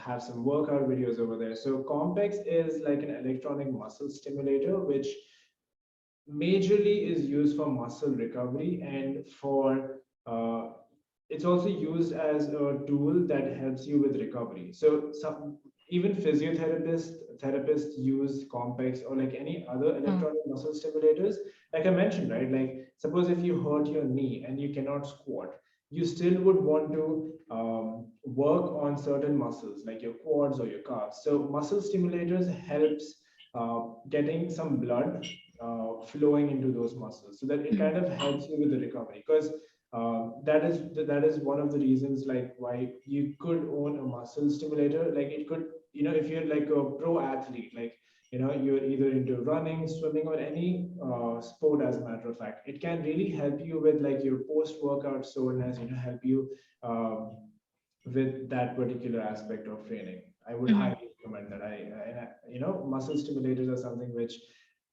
have some workout videos over there. So Compex is like an electronic muscle stimulator, which majorly is used for muscle recovery, and for it's also used as a tool that helps you with recovery. So some, even therapists use Compex or like any other Mm, electronic muscle stimulators. Like I mentioned, right? Like suppose if you hurt your knee and you cannot squat, you still would want to work on certain muscles like your quads or your calves. So muscle stimulators helps getting some blood flowing into those muscles, so that it mm, kind of helps you with the recovery. Because that is one of the reasons like why you could own a muscle stimulator. Like it could, if you're like a pro athlete, like you're either into running, swimming, or any sport, as a matter of fact, it can really help you with like your post workout soreness, help you um, with that particular aspect of training. I would mm, highly recommend that. Muscle stimulators are something which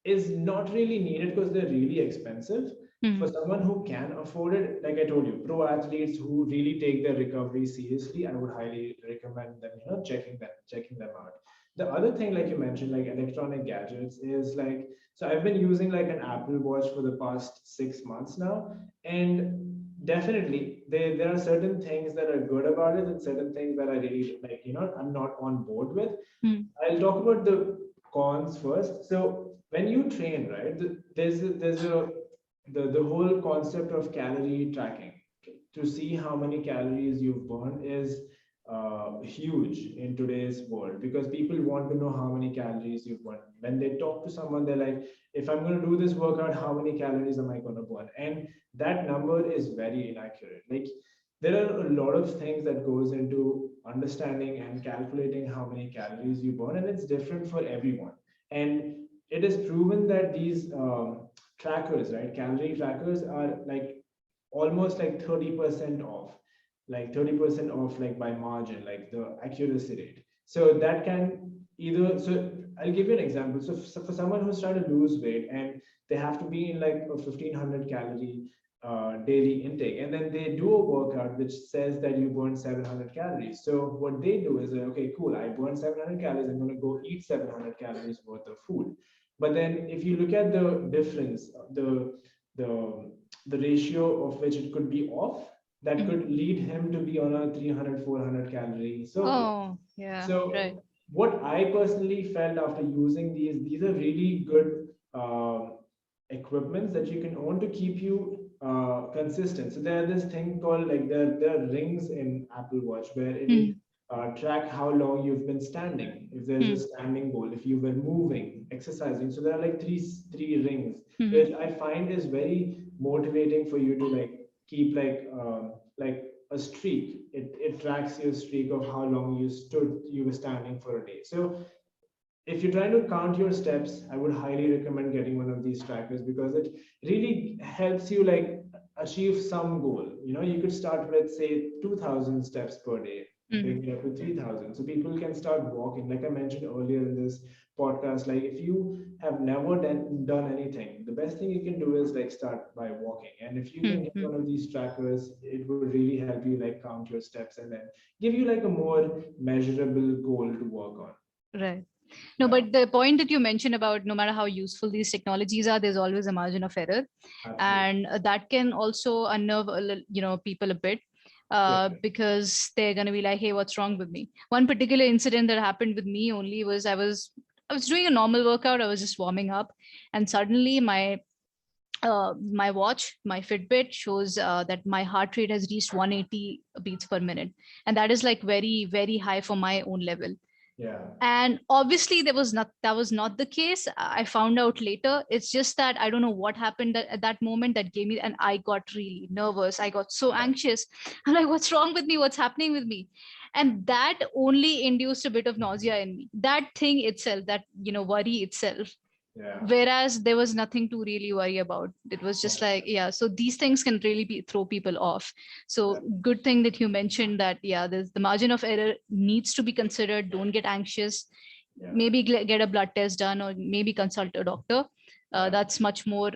is not really needed because they're really expensive. For mm, someone who can afford it, like I told you, pro athletes who really take their recovery seriously, I would highly recommend them, checking them out. The other thing, like you mentioned, like electronic gadgets, is like, so I've been using like an Apple Watch for the past 6 months now, and definitely there are certain things that are good about it and certain things that I really like, I'm not on board with. Hmm. I'll talk about the cons first. So when you train, right, the whole concept of calorie tracking to see how many calories you've burned is huge in today's world, because people want to know how many calories you've burned. When they talk to someone, they're like, if I'm going to do this workout, how many calories am I going to burn? And that number is very inaccurate. Like, there are a lot of things that goes into understanding and calculating how many calories you burn, and it's different for everyone. And it is proven that these trackers, right, calorie trackers, are like almost like 30% off, like 30% off, like by margin, like the accuracy rate. So that can either, so I'll give you an example. So for someone who's trying to lose weight and they have to be in like a 1500 calorie daily intake, and then they do a workout which says that you burn 700 calories. So what they do is, okay, cool, I burn 700 calories, I'm going to go eat 700 calories worth of food. But then if you look at the difference, the the ratio of which it could be off, that Mhm. could lead him to be on a 300 400 calorie circle. Oh, yeah, right. So what I personally felt after using these are really good equipments that you can own to keep you consistent. So there are this thing called, like, there are rings in Apple Watch where it'll Hmm. track how long you've been standing. If there's a Hmm. standing goal, if you've been moving, exercising. So there are like three rings, Hmm. which I find is very motivating for you to like keep like a streak. It tracks your streak of how long you were standing for a day. So if you're trying to count your steps, I would highly recommend getting one of these trackers, because it really helps you like achieve some goal. You could start with, say, 2000 steps per day, Hmm. bring it up to 3000, so people can start walking. Like I mentioned earlier in this podcast, like, if you have never done anything, the best thing you can do is like start by walking. And if you can Hmm. get Hmm. one of these trackers, it would really help you like count your steps and then give you like a more measurable goal to work on. Right. No, Yeah, but the point that you mentioned about no matter how useful these technologies are, there's always a margin of error, absolutely. and that can also unnerve people a bit, Yeah. because they're going to be like, hey, what's wrong with me? One particular incident that happened with me only was I was doing a normal workout. I was just warming up, and suddenly my watch, my Fitbit shows that my heart rate has reached 180 beats per minute, and that is like very, very high for my own level. Yeah. And obviously that was not the case. I found out later. It's just that I don't know what happened at that moment that gave me, and I got really nervous. I got so anxious. I'm like, what's wrong with me? What's happening with me? And that only induced a bit of nausea in me. That thing itself, that worry itself, Yeah. whereas there was nothing to really worry about. It was just like, yeah, so these things can really throw people off. Yeah. So good thing that you mentioned that, yeah, there's the margin of error needs to be considered. Don't get anxious. Yeah. Maybe get a blood test done, or maybe consult a doctor. Yeah. That's much more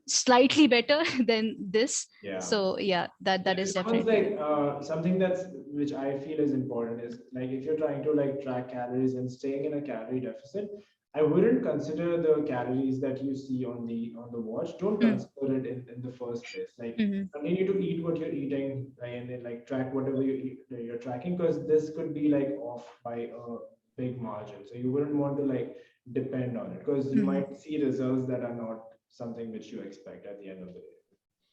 slightly better than this. Yeah. So yeah, that It is sounds definitely. like something that's which I feel is important is, like, if you're trying to like track calories and staying in a calorie deficit, I wouldn't consider the calories that you see on the watch. Don't Mm, consider it in the first place. Like, mhm. continue to eat what you're eating, like, and then like track whatever you eat, that you're tracking, because this could be like off by a big margin. So you wouldn't want to like depend on it, because you Mhm. might see results that are not something which you expect at the end of the day.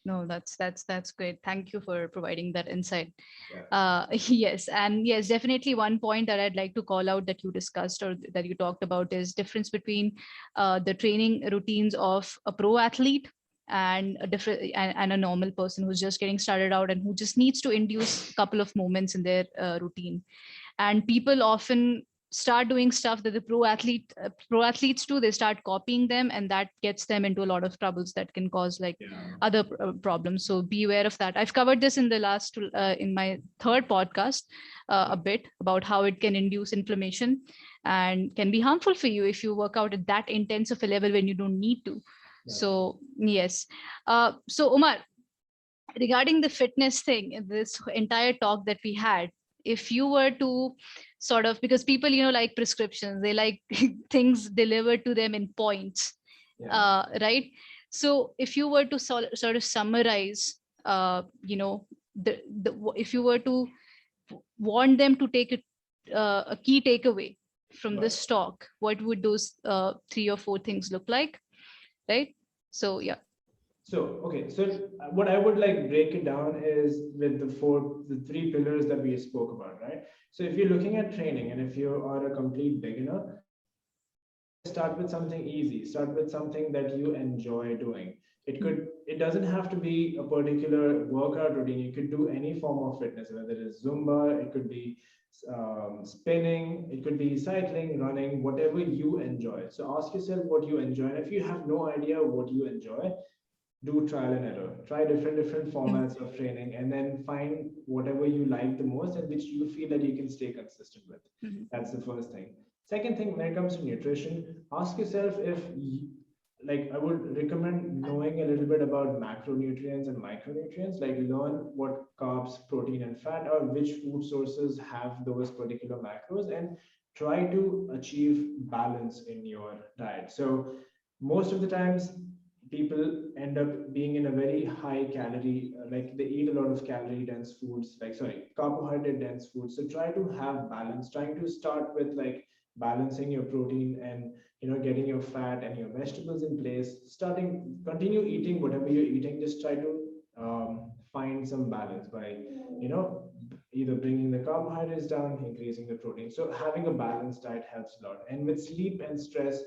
No, that's great. Thank you for providing that insight. Yeah. Yes, and yes, definitely one point that I'd like to call out that you discussed or that you talked about is difference between the training routines of a pro athlete and a different and a normal person who's just getting started out and who just needs to induce a couple of moments in their routine. And people often start doing stuff that the pro athletes do. They start copying them, and that gets them into a lot of troubles that can cause like Yeah. other problems. So be aware of that. I've covered this in the last in my third podcast a bit about how it can induce inflammation and can be harmful for you if you work out at that intense of a level when you don't need to. That's So yes. So Umar, regarding the fitness thing, this entire talk that we had, if you were to sort of, because people, like prescriptions, they like things delivered to them in points, Yeah. right? So if you were to sort of summarize, if you were to want them to take a key takeaway from Right. this talk, what would those three or four things look like, right? So yeah. So, okay, so what I would like break it down is with the three pillars that we spoke about, right? So if you're looking at training and if you are a complete beginner, start with something easy, start with something that you enjoy doing. It doesn't have to be a particular workout routine. You could do any form of fitness, whether it is Zumba, it could be spinning, it could be cycling, running, whatever you enjoy. So ask yourself what you enjoy. And if you have no idea what you enjoy, do trial and error, try different Mm. formats of training, and then find whatever you like the most and which you feel that you can stay consistent with. Mhm. That's the first thing. Second thing, when it comes to nutrition, ask yourself if like I would recommend knowing a little bit about macronutrients and micronutrients, like learn what carbs, protein, and fat are, which food sources have those particular macros, and try to achieve balance in your diet. So most of the times people end up being in a very high calorie, like they eat a lot of calorie dense foods, like sorry, carbohydrate dense foods. So try to have balance, trying to start with like balancing your protein and getting your fat and your vegetables in place, starting continue eating whatever you're eating, just try to find some balance by either bringing the carbohydrates down, increasing the protein. So having a balanced diet helps a lot. And with sleep and stress,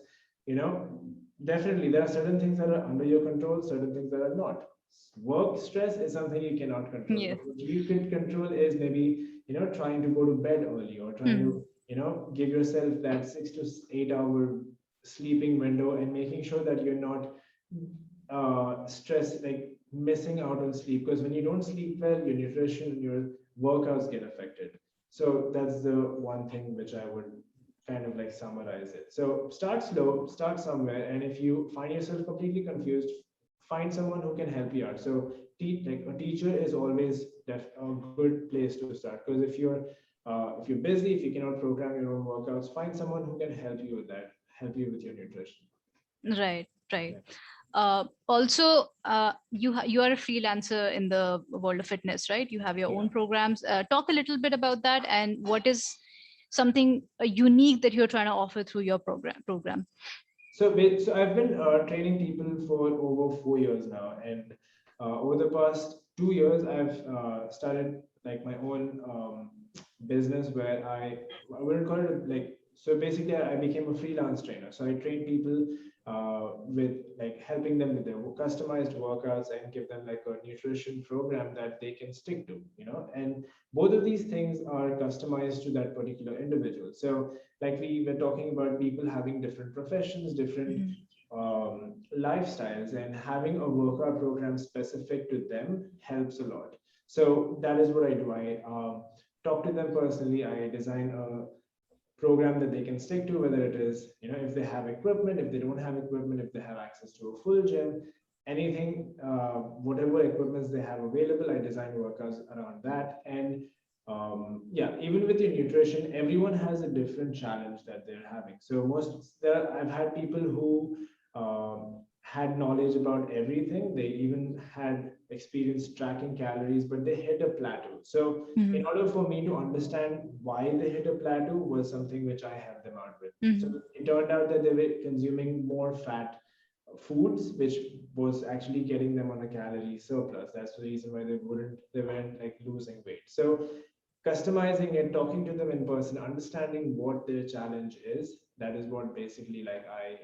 you know definitely there are certain things that are under your control, certain things that are not. Work stress is something you cannot control, Yes. but what you can control is maybe trying to go to bed early, or trying to Mhm. give yourself that 6 to 8 hour sleeping window, and making sure that you're not stressed, like missing out on sleep, because when you don't sleep well, your nutrition and your workouts get affected. So that's the one thing which I would kind of like summarize it. So start slow, start somewhere, and if you find yourself completely confused, find someone who can help you out. So like a teacher is always a good place to start, because if you're busy, if you cannot program your own workouts, find someone who can help you with that, help you with your nutrition. Right, right. Yeah. Also, you are a freelancer in the world of fitness, right? You have your Yeah. own programs. Talk a little bit about that, and what is something unique that you're trying to offer through your program. So I've been training people for over 4 years now, and over the past 2 years, I've started like my own business where I wouldn't call it like, so basically I became a freelance trainer. So I train people with like helping them with their customized workouts, and give them like a nutrition program that they can stick to, and both of these things are customized to that particular individual. So like we were talking about people having different professions, different Mhm. lifestyles, and having a workout program specific to them helps a lot. So that is what I do. I talk to them personally. I design a program that they can stick to, whether it is, if they have equipment, if they don't have equipment, if they have access to a full gym, anything, whatever equipments they have available, I design workouts around that. And yeah, even with your nutrition, everyone has a different challenge that they're having. So I've had people who had knowledge about everything. They even had experience tracking calories, but they hit a plateau. So in Mhm. order for me to understand why they hit a plateau was something which I helped them out with. So Mhm. it turned out that they were consuming more fat foods, which was actually getting them on a calorie surplus. That's the reason why they weren't like losing weight. So customizing it, talking to them in person, understanding what their challenge is, that is what basically like I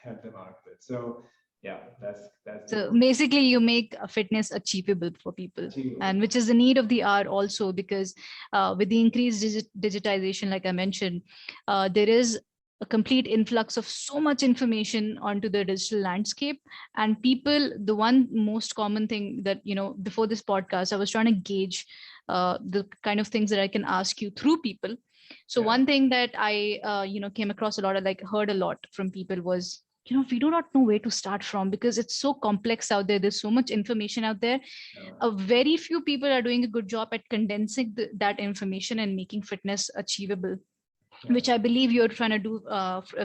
help them out with. So yeah, that's So the basically, you make fitness achievable for people, achievable. and which is the need of the hour also, because with the increased digitization, like I mentioned, there is a complete influx of so much information onto the digital landscape. And people, the one most common thing that, before this podcast, I was trying to gauge the kind of things that I can ask you through people. So Yeah. one thing that I, came across a lot, I like heard a lot from people was we do not know where to start from, because it's so complex out there. There's so much information out there. A very few people are doing a good job at condensing that information and making fitness achievable, which I believe you're trying to do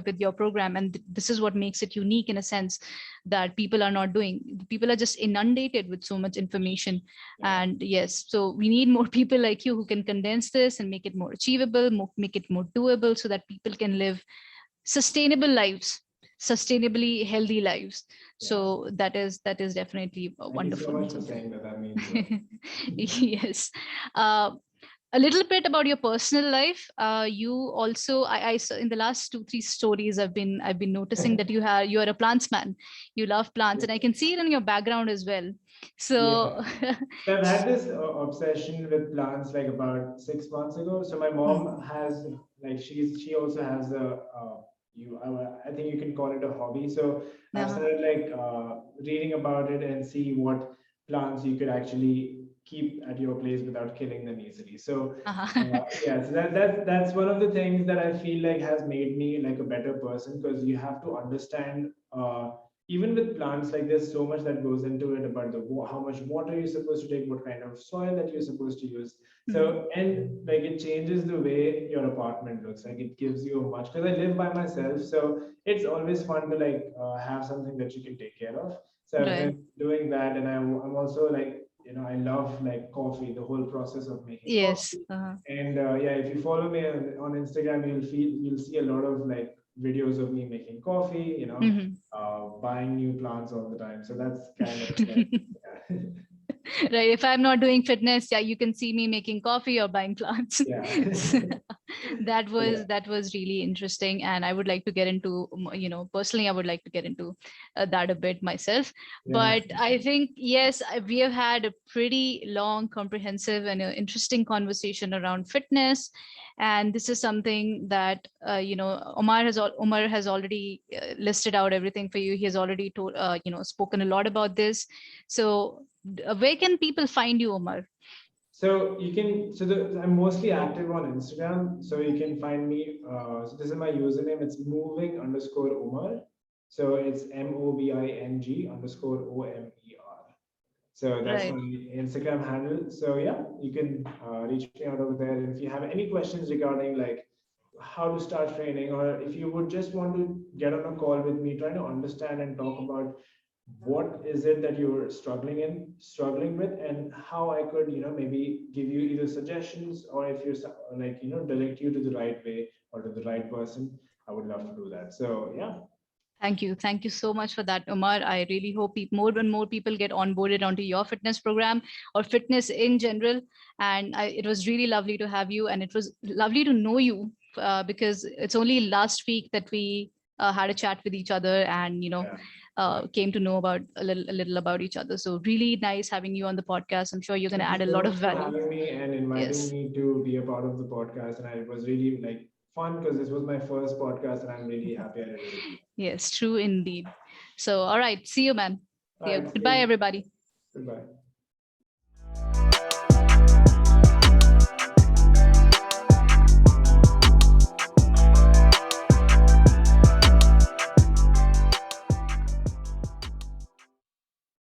with your program. And this is what makes it unique, in a sense, that people are not doing. People are just inundated with so much information. And yes, so we need more people like you who can condense this and make it more achievable, make it more doable, so that people can live sustainable lives, sustainably healthy lives. So that is definitely Thank you so wonderful. much for saying that. That means a lot. Yes. uh, a little bit about your personal life. You also, I saw in the last 2 3 stories I've been noticing that you are a plants man. You love plants, and I can see it in your background as well. Yeah. So So I've had this obsession with plants like about 6 months ago. So my Hmm. mom has like she also has a I think you can call it a hobby. So I've Uh-huh. started like reading about it and see what plants you could actually keep at your place without killing them easily. So Uh-huh. yeah, so that's one of the things that I feel like has made me like a better person, because you have to understand. Even with plants, like there's so much that goes into it about how much water you're supposed to take, what kind of soil that you're supposed to use. Mhm. So and like it changes the way your apartment looks. Like it gives you a much, because I live by myself, so it's always fun to like have something that you can take care of. So I've Right. been doing that, and I'm also like, I love like coffee, the whole process of making Yes. coffee. And yeah, if you follow me on Instagram, you'll see a lot of like videos of me making coffee, Mhm. buying new plants all the time. So that's kind of like, yeah. Right, if I'm not doing fitness, yeah, you can see me making coffee or buying plants. Yeah. that Yeah. was that was really interesting, and I would like to get into, personally I would like to get into that a bit myself. Yeah. But I think, yes, we have had a pretty long, comprehensive, and interesting conversation around fitness. And this is something that Omar has already listed out everything for you. He has already told, spoken a lot about this. So where can people find you, Omar? So you can, I'm mostly active on Instagram. So you can find me. So this is my username. It's moving underscore Umar. So it's MOBING underscore OMER. So that's my Right. Instagram handle. So yeah, you can reach me out over there. And if you have any questions regarding like how to start training, or if you would just want to get on a call with me, trying to understand and talk about what is it that you're struggling with, and how I could, maybe give you either suggestions, or if you're like, direct you to the right way or to the right person, I would love to do that. So yeah. Thank you. Thank you so much for that, Omar. I really hope more and more people get onboarded onto your fitness program or fitness in general. And it was really lovely to have you. And it was lovely to know you, because it's only last week that we had a chat with each other, and, Yeah. Yeah. came to know about a little about each other. So really nice having you on the podcast. I'm sure you're going to Thank you add a so lot of much for value. having me and inviting Yes. me to be a part of the podcast. And it was really like fun, because this was my first podcast, and I'm really happy I did it with you. Yes, true indeed. So, all right. See you, man. All See you. right, see Goodbye, you. everybody. Goodbye.